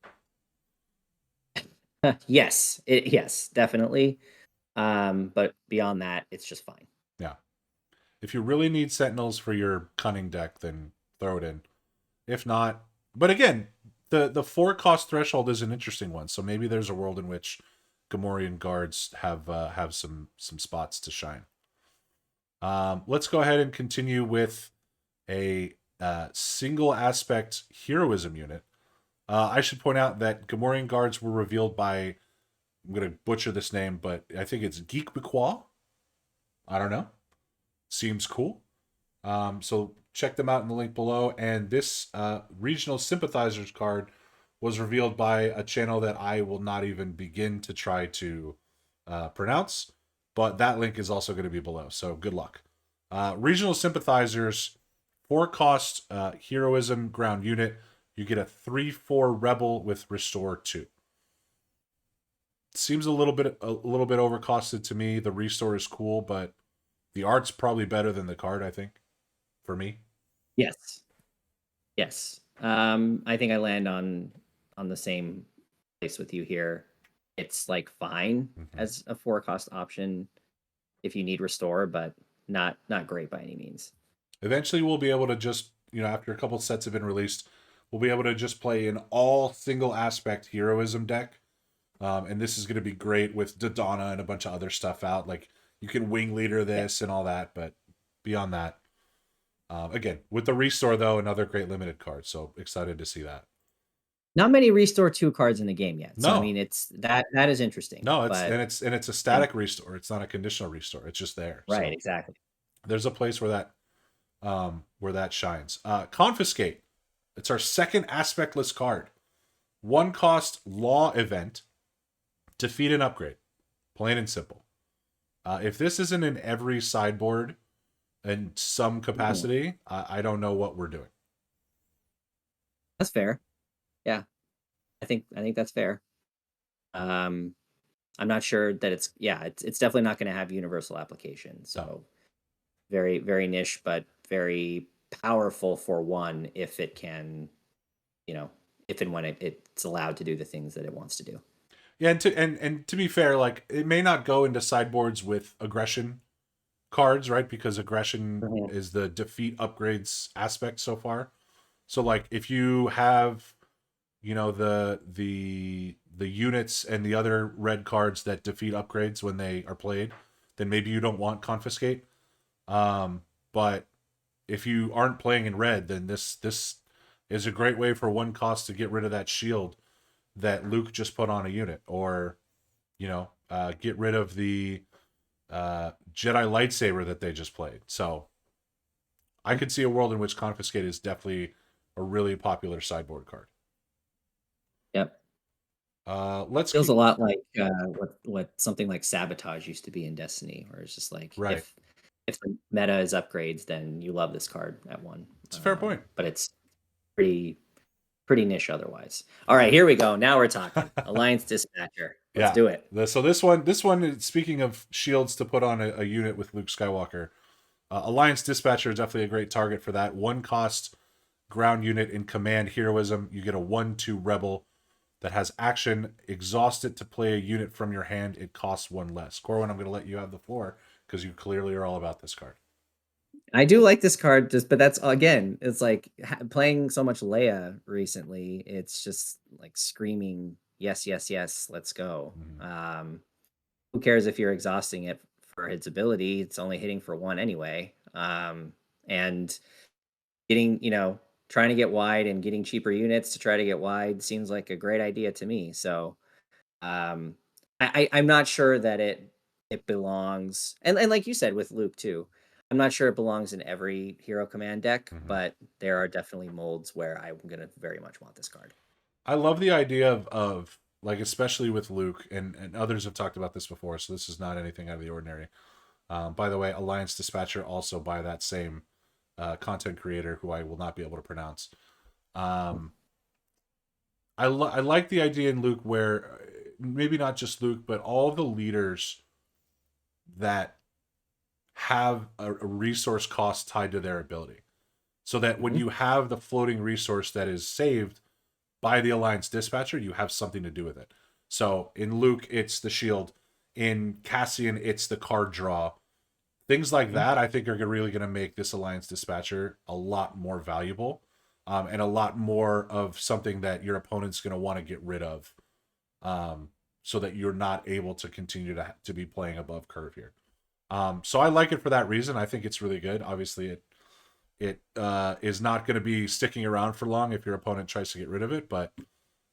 yes, definitely. But beyond that, it's just fine. Yeah, if you really need Sentinels for your Cunning deck, then throw it in. If not, but again, the 4 cost threshold is an interesting one. So maybe there's a world in which Gamorrean guards have some spots to shine. Let's go ahead and continue with a single aspect heroism unit. I should point out that Gamorrean guards were revealed by, I'm going to butcher this name, but I think it's Geekbecois. I don't know. Seems cool. So check them out in the link below. And this regional sympathizers card was revealed by a channel that I will not even begin to try to pronounce, but that link is also going to be below. So good luck. Regional sympathizers, 4-cost heroism ground unit. You get a 3/4 rebel with restore 2. Seems a little bit overcosted to me. The restore is cool, but the art's probably better than the card, I think, for me. Yes. Yes. I think I land on the same place with you here. It's like fine as a 4-cost option if you need restore, but not great by any means. Eventually we'll be able to just, after a couple sets have been released, we'll be able to just play an all single aspect heroism deck. And this is going to be great with Dodonna and a bunch of other stuff out. Like, you can wing leader this and all that, but beyond that, again, with the restore though, another great limited card. So excited to see that. Not many restore 2 cards in the game yet. So No. I mean, it's that is interesting. No, it's a static restore. It's not a conditional restore. It's just there. Right, so exactly. There's a place where that shines. Confiscate. It's our second aspectless card. 1-cost law event. Defeat and upgrade. Plain and simple. If this isn't in every sideboard in some capacity, I don't know what we're doing. That's fair. Yeah. I think that's fair. I'm not sure that it's definitely not going to have universal application. So very, very niche, but very powerful for one if it can, if and when it's allowed to do the things that it wants to do. Yeah, and to be fair, like, it may not go into sideboards with aggression cards, right? Because aggression is the defeat upgrades aspect so far. So like, if you have, the units and the other red cards that defeat upgrades when they are played, then maybe you don't want Confiscate. But if you aren't playing in red, then this is a great way for 1 cost to get rid of that shield that Luke just put on a unit, or get rid of the Jedi lightsaber that they just played. So I could see a world in which Confiscate is definitely a really popular sideboard card. Yep. Feels a lot like what something like Sabotage used to be in Destiny, where it's just like, right, if the meta is upgrades, then you love this card at 1. It's a fair point, but it's pretty niche otherwise. All right, here we go. Now we're talking. Alliance Dispatcher. Let's do it. So this one, speaking of shields to put on a unit with Luke Skywalker, Alliance Dispatcher is definitely a great target for that. 1-cost ground unit in command heroism. You get a 1/2 rebel that has action. Exhaust it to play a unit from your hand. It costs 1 less. Corwin, I'm going to let you have the floor because you clearly are all about this card. I do like this card, but that's, again, it's like playing so much Leia recently. It's just like screaming, yes, yes, yes, let's go. Who cares if you're exhausting it for its ability? It's only hitting for 1 anyway. And getting, trying to get wide and getting cheaper units to try to get wide seems like a great idea to me. So I'm not sure that it belongs, and like you said with Luke too, I'm not sure it belongs in every hero command deck, but there are definitely molds where I'm going to very much want this card. I love the idea of like, especially with Luke, and others have talked about this before, so this is not anything out of the ordinary. By the way, Alliance Dispatcher, also by that same content creator who I will not be able to pronounce. I like the idea in Luke where maybe not just Luke, but all the leaders that have a resource cost tied to their ability, so that when you have the floating resource that is saved by the Alliance Dispatcher, you have something to do with it. So in Luke, it's the shield. In Cassian, it's the card draw. Things like that, I think, are really going to make this Alliance Dispatcher a lot more valuable, and a lot more of something that your opponent's going to want to get rid of, so that you're not able to continue to be playing above curve here. So I like it for that reason. I think it's really good. Obviously, it is not going to be sticking around for long if your opponent tries to get rid of it. But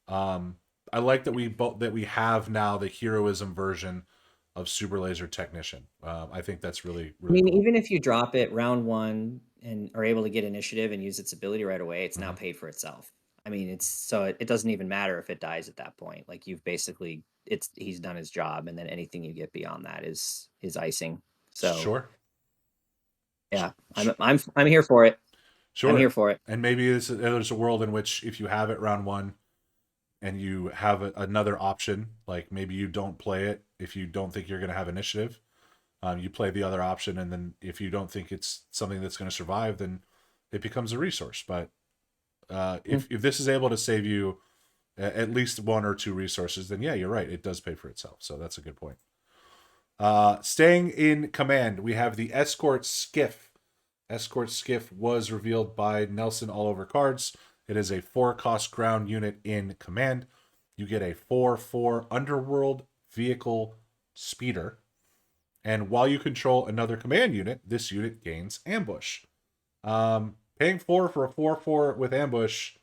I like that we have now the heroism version of Super Laser Technician. I think that's really, really I mean, cool. even if you drop it round 1, and are able to get initiative and use its ability right away, it's now paid for itself. I mean, it doesn't even matter if it dies at that point. Like you've basically he's done his job, and then anything you get beyond that is icing. So Sure. yeah, I'm here for it. I'm Sure. here for it. And maybe there's a world in which if you have it round one and you have another option, like maybe you don't play it if you don't think you're going to have initiative. You play the other option, and then if you don't think it's something that's going to survive, then it becomes a resource. But if this is able to save you at least one or two resources, then yeah, you're right. It does pay for itself. So that's a good point. Staying in command, we have the Escort Skiff. Escort Skiff was revealed by Nelson all over cards. It is a 4-cost ground unit in command. You get a 4/4 underworld vehicle speeder. And while you control another command unit, this unit gains ambush. Paying 4 for a 4/4 with ambush,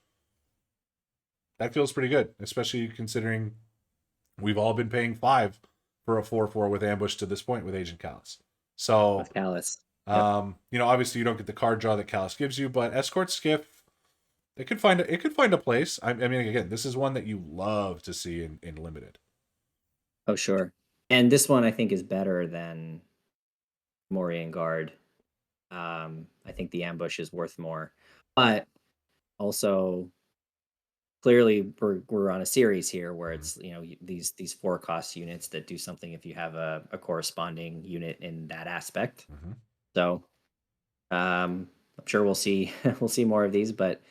that feels pretty good, especially considering we've all been paying 5 for a 4/4 with ambush to this point with Agent Callus. So, With Callus. Yep. obviously you don't get the card draw that Callus gives you, but Escort Skiff, it could find a place. I mean, again, this is one that you love to see in limited. Oh, sure. And this one I think is better than Gamorrean Guard. I think the ambush is worth more, but also clearly we're on a series here where it's these 4-cost units that do something if you have a corresponding unit in that aspect. Mm-hmm. So I'm sure we'll see we'll see more of these, but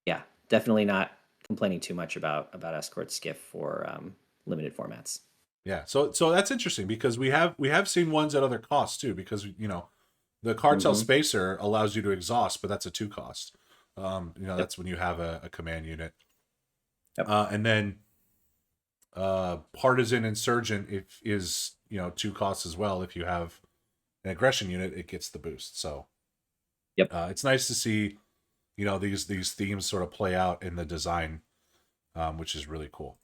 yeah, definitely not complaining too much about Escort Skiff for limited formats. Yeah, so that's interesting because we have seen ones at other costs too, because the cartel spacer allows you to exhaust, but that's a 2-cost. That's when you have a command unit. Yep. And then partisan insurgent is 2 costs as well. If you have an aggression unit, it gets the boost. So Yep. It's nice to see these themes sort of play out in the design, which is really cool.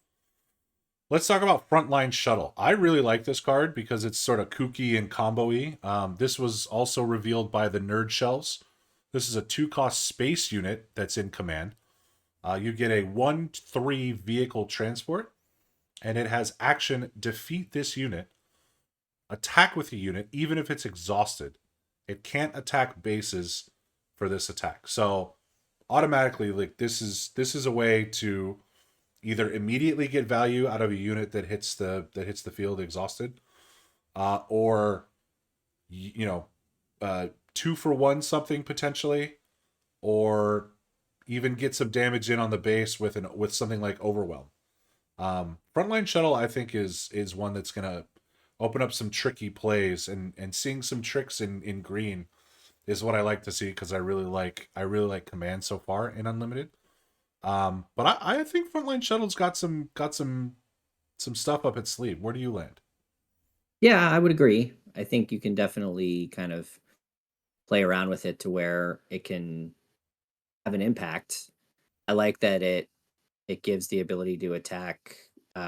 Let's talk about Frontline Shuttle. I really like this card because it's sort of kooky and combo-y. This was also revealed by the Nerd Shelves. This is a 2-cost space unit that's in command. You get a 1/3 vehicle transport, and it has action: defeat this unit, attack with the unit, even if it's exhausted. It can't attack bases for this attack. So automatically, like this is a way to either immediately get value out of a unit that hits the field exhausted, or 2-for-1 something potentially, or even get some damage in on the base with something like Overwhelm. Frontline Shuttle, I think, is one that's gonna open up some tricky plays, and seeing some tricks in green is what I like to see, because I really like command so far in Unlimited. But I think Frontline Shuttle's got some stuff up its sleeve. Where do you land? Yeah, I would agree. I think you can definitely kind of play around with it to where it can have an impact. I like that it gives the ability to attack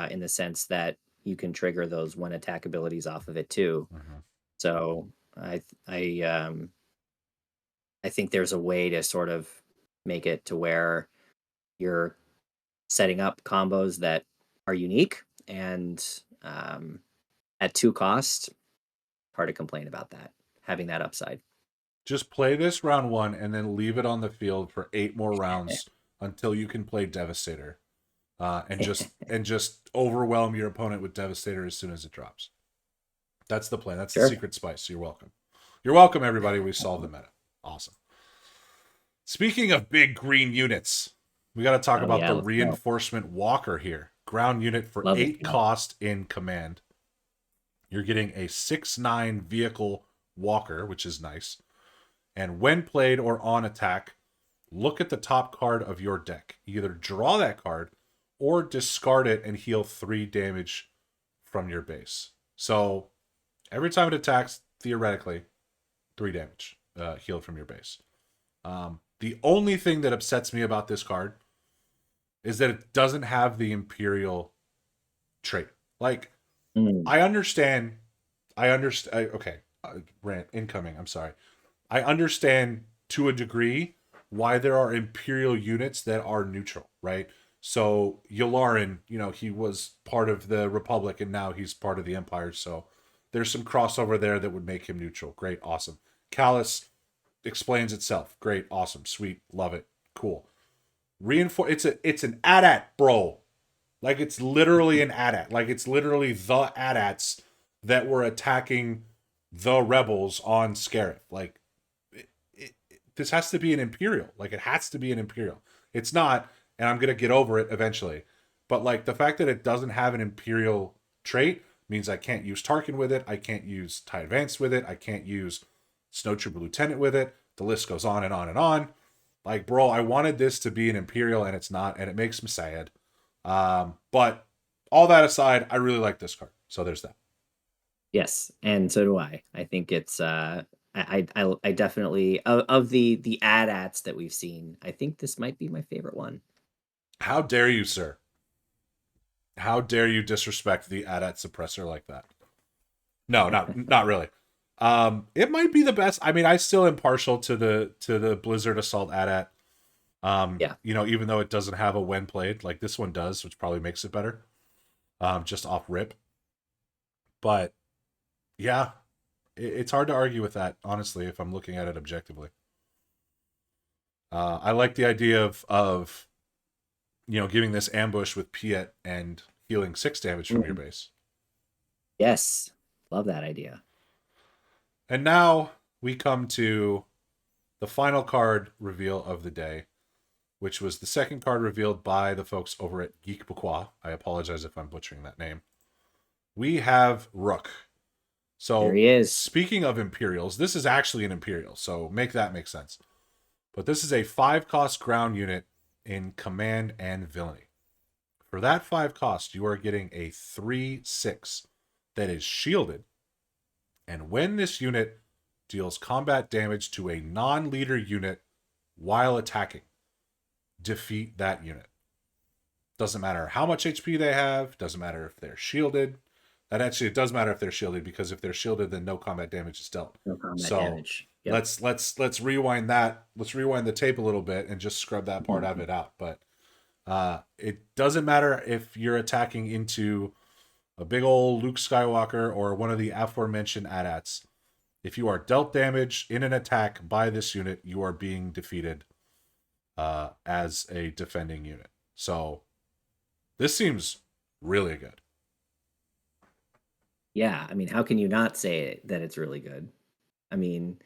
in the sense that you can trigger those one attack abilities off of it too. Mm-hmm. So I think there's a way to sort of make it to where you're setting up combos that are unique and at 2 cost. Hard to complain about that, having that upside. Just play this round 1 and then leave it on the field for 8 more rounds until you can play Devastator, and just overwhelm your opponent with Devastator as soon as it drops. That's the plan. That's Sure. the secret spice. You're welcome. You're welcome, everybody. We solved the meta. Awesome. Speaking of big green units, we got to talk about the Reinforcement Walker here. Ground unit for 8 cost in command. You're getting a 6/9 vehicle walker, which is nice. And when played or on attack, look at the top card of your deck. Either draw that card or discard it and heal 3 damage from your base. So every time it attacks, theoretically, 3 damage healed from your base. The only thing that upsets me about this card is that it doesn't have the Imperial trait. Like, I understand. Okay, rant incoming. I'm sorry. I understand to a degree why there are Imperial units that are neutral, right? So Yularen, he was part of the Republic and now he's part of the Empire. So there's some crossover there that would make him neutral. Great, awesome. Callus explains itself. Great, awesome, sweet, love it, cool. Reinforce. It's an AT-AT, bro. Like it's literally an AT-AT. Like it's literally the AT-ATs that were attacking the rebels on Scarif. Like this has to be an Imperial. Like it has to be an Imperial. It's not, and I'm gonna get over it eventually. But like the fact that it doesn't have an Imperial trait means I can't use Tarkin with it. I can't use TIE Advance with it. I can't use Snowtrooper Lieutenant with it. The list goes on and on and on. Like, bro, I wanted this to be an Imperial and it's not, and it makes me sad. But all that aside, I really like this card. So there's that. Yes, and so do I. I think it's I definitely of the AT-ATs that we've seen, I think this might be my favorite one. How dare you, sir? How dare you disrespect the AT-AT suppressor like that? No, not really. It might be the best. I mean, I still am partial to the Blizzard Assault AT-AT. Yeah. Even though it doesn't have a when played, like this one does, which probably makes it better. Just off rip. But yeah, it's hard to argue with that, honestly, if I'm looking at it objectively. I like the idea of giving this ambush with Piet and healing 6 damage from your base. Yes. Love that idea. And now we come to the final card reveal of the day, which was the second card revealed by the folks over at Geekbecois. I apologize if I'm butchering that name. We have Rukh. So there he is. Speaking of Imperials, this is actually an Imperial, so make that make sense. But this is a 5-cost ground unit in Command and Villainy. For that 5 cost, you are getting a 3/6 that is shielded. And when this unit deals combat damage to a non-leader unit while attacking, defeat that unit. Doesn't matter how much HP they have, doesn't matter if they're shielded. And actually, it does matter if they're shielded, because if they're shielded, then no combat damage is dealt. No combat damage. Yep. Let's rewind that. Let's rewind the tape a little bit and just scrub that part of it out. But it doesn't matter if you're attacking into a big old Luke Skywalker or one of the aforementioned AT-ATs. If you are dealt damage in an attack by this unit, you are being defeated as a defending unit. So this seems really good. Yeah, I mean, how can you not say that it's really good? I mean,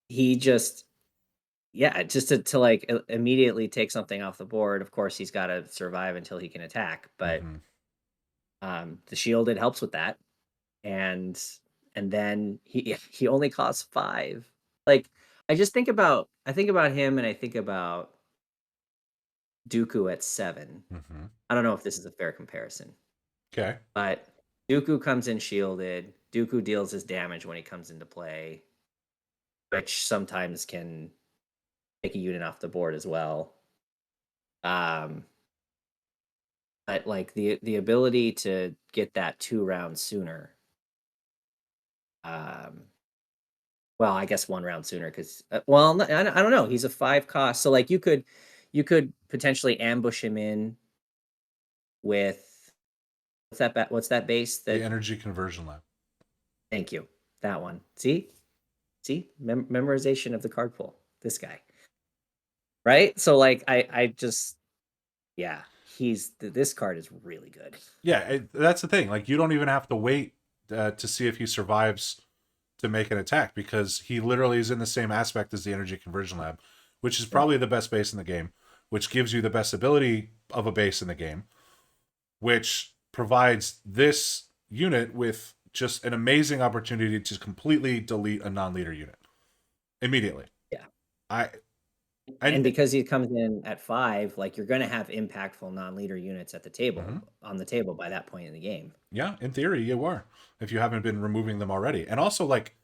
he just to like immediately take something off the board. Of course, he's got to survive until he can attack, but the shielded helps with that, and then he only costs 5. Like I think about him, and I think about Dooku at 7. I don't know if this is a fair comparison. Okay, but Dooku comes in shielded. Dooku deals his damage when he comes into play, which sometimes can take a unit off the board as well. But like the ability to get that 2 rounds sooner. Well, I guess 1 round sooner because I don't know. He's a 5 cost, so like you could potentially ambush him in with what's that base? The Energy Conversion Lab. Thank you. That one. See, memorization of the card pool. This guy, right? So like I just this card is really good. Yeah, that's the thing. Like you don't even have to wait to see if he survives to make an attack, because he literally is in the same aspect as the Energy Conversion Lab, which is probably the best base in the game, which gives you the best ability of a base in the game, which provides this unit with just an amazing opportunity to completely delete a non-leader unit immediately. Yeah. And because he comes in at 5, like you're going to have impactful non-leader units at the table on the table by that point in the game. Yeah, in theory, you are, if you haven't been removing them already. And also, like,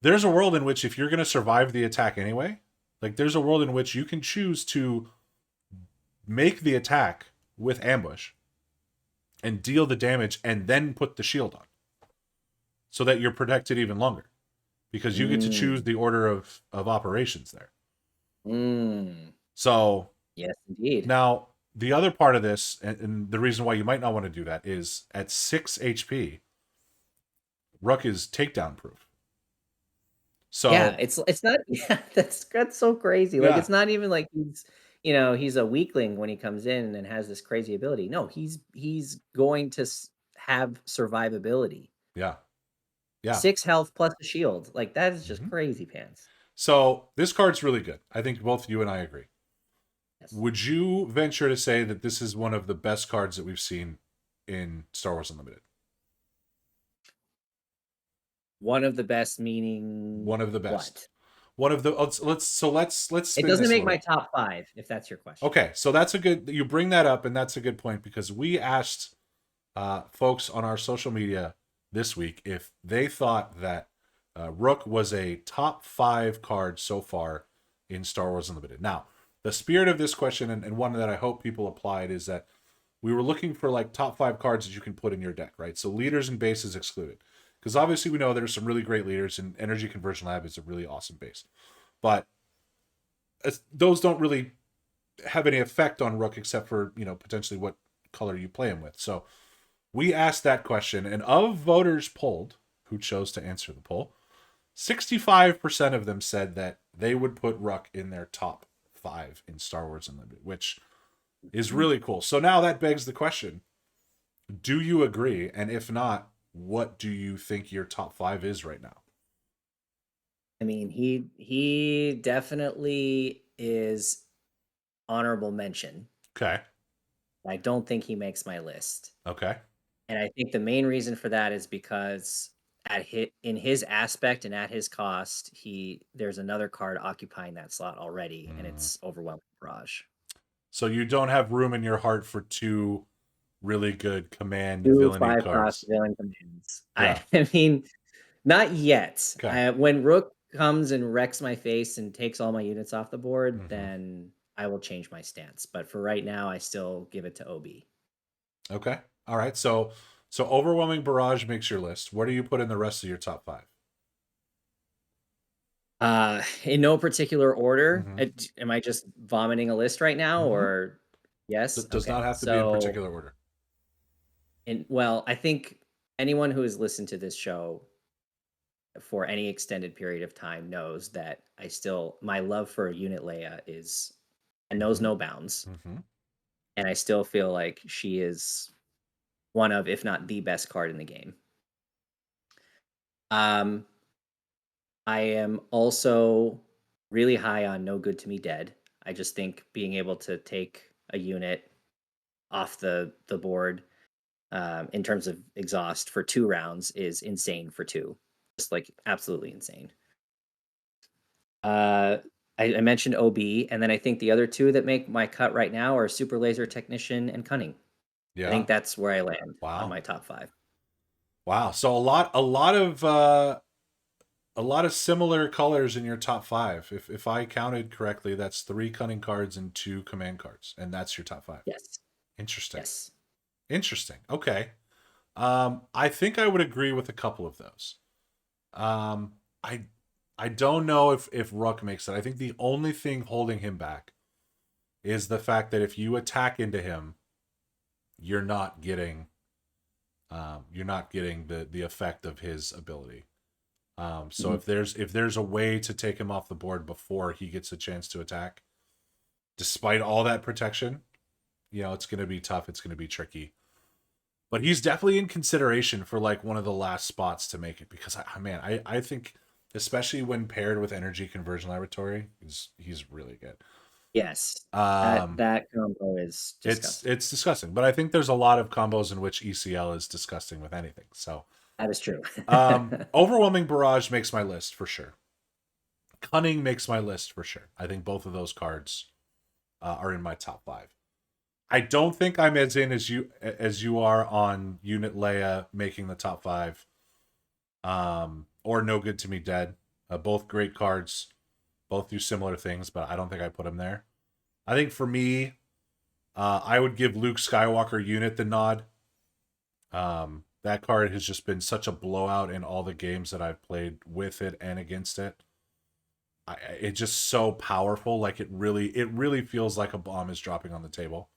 there's a world in which if you're going to survive the attack anyway, like there's a world in which you can choose to make the attack with ambush and deal the damage and then put the shield on so that you're protected even longer. because you get to choose Mm. the order of operations there. Mm. So Yes, indeed. now the other part of this, and the reason why you might not want to do that, is at 6 HP, Rukh is takedown proof. Yeah, So it's not yeah, that's so crazy. Like yeah, it's not even like he's a weakling when he comes in and has this crazy ability. No, he's going to have survivability. yeah, yeah. 6 health plus a shield. Like that is just Mhm. crazy pants. So this card's really good. I think both you and I agree. Yes. Would you venture to say that this is one of the best cards that we've seen in Star Wars Unlimited? One of the best meaning One of the best. what? One of the let's It spin doesn't this a make little my bit. top 5 if that's your question. Okay, so that's a good you bring that up, and that's a good point because we asked folks on our social media this week if they thought that Rukh was a top 5 card so far in Star Wars Unlimited. Now, the spirit of this question, and one that I hope people applied, is that we were looking for like top 5 cards that you can put in your deck, right? So leaders and bases excluded. Because obviously we know there's some really great leaders, and Energy Conversion Lab is a really awesome base. But those don't really have any effect on Rukh except for, potentially what color you play him with. So we asked that question, and of voters polled who chose to answer the poll, 65% of them said that they would put Rukh in their top 5 in Star Wars Unlimited, which is Mhm. really cool. So now that begs the question, do you agree? And if not, what do you think your top 5 is right now? I mean, he definitely is honorable mention. Okay. I don't think he makes my list. Okay. And I think the main reason for that is because in his aspect and at his cost, there's another card occupying that slot already, and Mm. it's Overwhelming Barrage. So you don't have room in your heart for 2 really good command Two villainy 5-cost cards. villain commands. Yeah. I mean, not yet. Okay. When Rook comes and wrecks my face and takes all my units off the board, Mm-hmm. then I will change my stance. But for right now, I still give it to OB. Okay. All right. So overwhelming barrage makes your list. Where do you put in the rest of your top 5? In no particular order. Mm-hmm. Am I just vomiting a list right now, Mm-hmm. or yes? Does not Okay. have to be in So, particular order. I think anyone who has listened to this show for any extended period of time knows that my love for unit Leia is and knows Mm-hmm. no bounds, Mm-hmm. and I still feel like she is one of, if not the best card in the game. Um, I am also really high on No Good to Me Dead. I just think being able to take a unit off the board in terms of exhaust for 2 rounds is insane for 2. Just like absolutely insane. Uh, I mentioned OB, and then I think the other 2 that make my cut right now are Super Laser Technician and Cunning. I Yeah. think that's where I land on Wow. my top 5. Wow. So a lot of similar colors in your top 5. If I counted correctly, that's 3 cunning cards and 2 command cards, and that's your top 5. Yes. Interesting. Yes. Interesting. Okay. I think I would agree with a couple of those. Um, I I don't know if Rukh makes it. I think the only thing holding him back is the fact that if you attack into him, you're not getting the effect of his ability. So Mhm. if there's a way to take him off the board before he gets a chance to attack, despite all that protection, it's going to be tough. It's going to be tricky. But he's definitely in consideration for like one of the last spots to make it because I think especially when paired with Energy Conversion Laboratory, he's really good. Yes. That Um, that combo is it's disgusting. it's disgusting, but I think there's a lot of combos in which ECL is disgusting with anything. So, That is true. overwhelming barrage makes my list for sure. Cunning makes my list for sure. I think both of those cards are in my top 5. I don't think I'm as you are on Unit Leia making the top 5. Or No Good to Me Dead. Both great cards. Both do similar things, but I don't think I put them there. I think for me, I would give Luke Skywalker unit the nod. that card has just been such a blowout in all the games that I've played with it and against it. It's just so powerful. Like it really feels like a bomb is dropping on the table.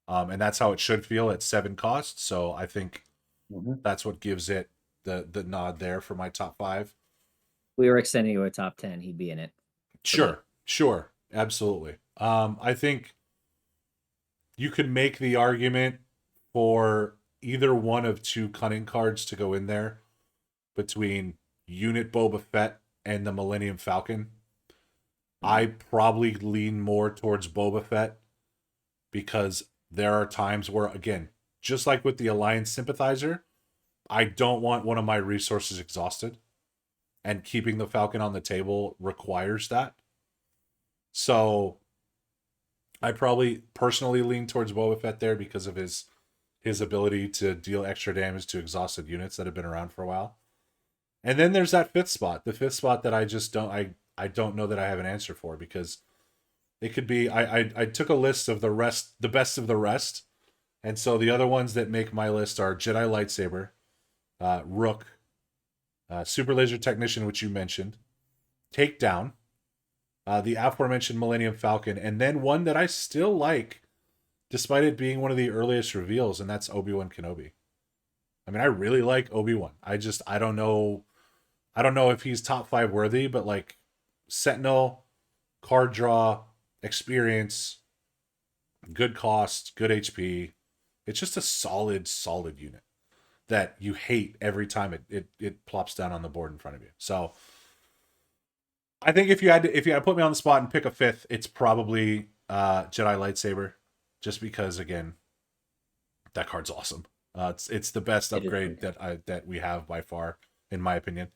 And that's how it should feel at 7 costs. So I think that's what gives it the nod there for my top 5. We were extending to a top 10. He'd be in it. Sure, absolutely. I think you could make the argument for either one of 2 cunning cards to go in there between Unit Boba Fett and the Millennium Falcon. I probably lean more towards Boba Fett because there are times where, again, just like with the Alliance Sympathizer, I don't want one of my resources exhausted, and keeping the Falcon on the table requires that. So I probably personally lean towards Boba Fett there because of his ability to deal extra damage to exhausted units that have been around for a while. And then there's that 5th spot, the 5th spot that I just don't I don't know that I have an answer for, because it could be I took a list of the best of the rest, and so the other ones that make my list are Jedi Lightsaber, Rukh, Super Laser Technician, which you mentioned, Takedown, the aforementioned Millennium Falcon, and then one that I still like, despite it being one of the earliest reveals, and that's Obi-Wan Kenobi. I mean, I really like Obi-Wan. I don't know if he's top 5 worthy, but like Sentinel, card draw, experience, good cost, good HP. It's just a solid unit that you hate every time it plops down on the board in front of you. So I think if you had to put me on the spot and pick a 5th, it's probably Jedi Lightsaber, just because, again, that card's awesome. It's the best upgrade that we have by far, in my opinion.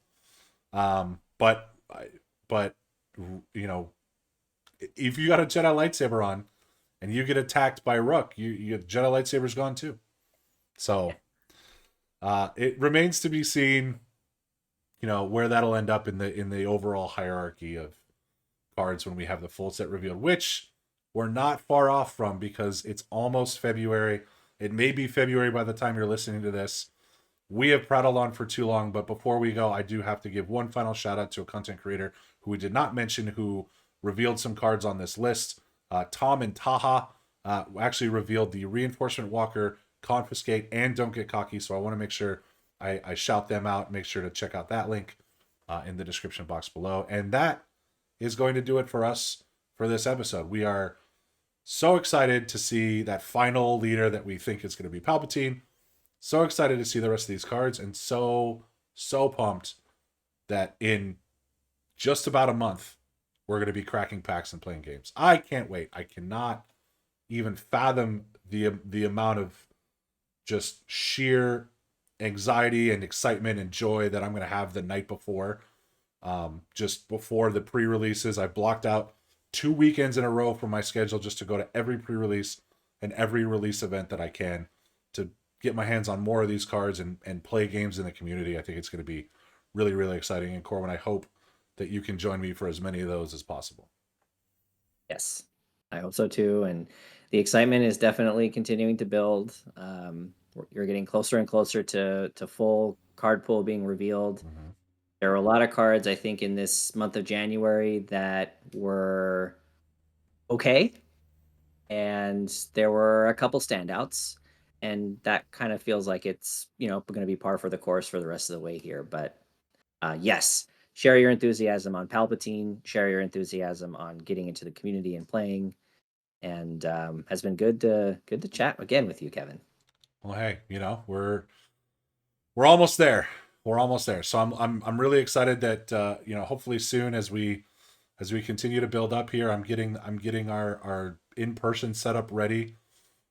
But you know, if you got a Jedi lightsaber on and you get attacked by Rukh, you Jedi lightsaber's gone too. So it remains to be seen, you know, where that'll end up in the overall hierarchy of cards when we have the full set revealed, which we're not far off from, because it's almost February. It may be February by the time you're listening to this. We have prattled on for too long, but before we go, I do have to give one final shout out to a content creator who we did not mention, who revealed some cards on this list. Tom and Taha actually revealed the Reinforcement Walker, Confiscate, and Don't Get Cocky, so I want to make sure I shout them out. Make sure to check out that link in the description box below. And that is going to do it for us for this episode. We are so excited to see that final leader that we think is going to be Palpatine. So excited to see the rest of these cards, and so pumped that in just about a month we're going to be cracking packs and playing games. I can't wait. I cannot even fathom the amount of just sheer anxiety and excitement and joy that I'm going to have the night before. Just before the pre-releases, I blocked out 2 weekends in a row from my schedule just to go to every pre-release and every release event that I can to get my hands on more of these cards and play games in the community. I think it's going to be really, really exciting. And Corwin, I hope that you can join me for as many of those as possible. Yes, I hope so too. And the excitement is definitely continuing to build. You're getting closer and closer to full card pool being revealed. Mm-hmm. There are a lot of cards, I think, in this month of January that were okay. And there were a couple standouts. And that kind of feels like it's, going to be par for the course for the rest of the way here. But yes, share your enthusiasm on Palpatine, share your enthusiasm on getting into the community and playing. And has been good to chat again with you, Kevin. Well, hey, we're almost there. We're almost there. So I'm really excited that hopefully soon, as we continue to build up here, I'm getting our in-person setup ready.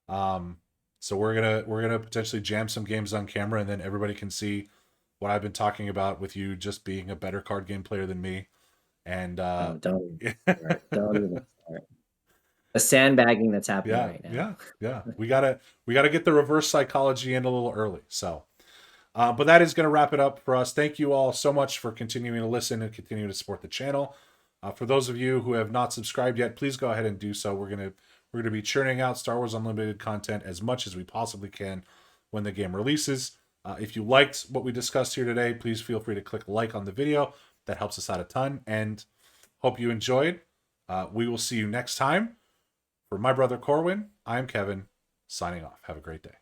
So we're gonna potentially jam some games on camera, and then everybody can see what I've been talking about with you just being a better card game player than me. And don't even start. The sandbagging that's happening right now. Yeah. We gotta get the reverse psychology in a little early. So, but that is going to wrap it up for us. Thank you all so much for continuing to listen and continue to support the channel. For those of you who have not subscribed yet, please go ahead and do so. We're gonna be churning out Star Wars Unlimited content as much as we possibly can when the game releases. If you liked what we discussed here today, please feel free to click like on the video. That helps us out a ton. And hope you enjoyed. We will see you next time. For my brother Corwin, I'm Kevin, signing off. Have a great day.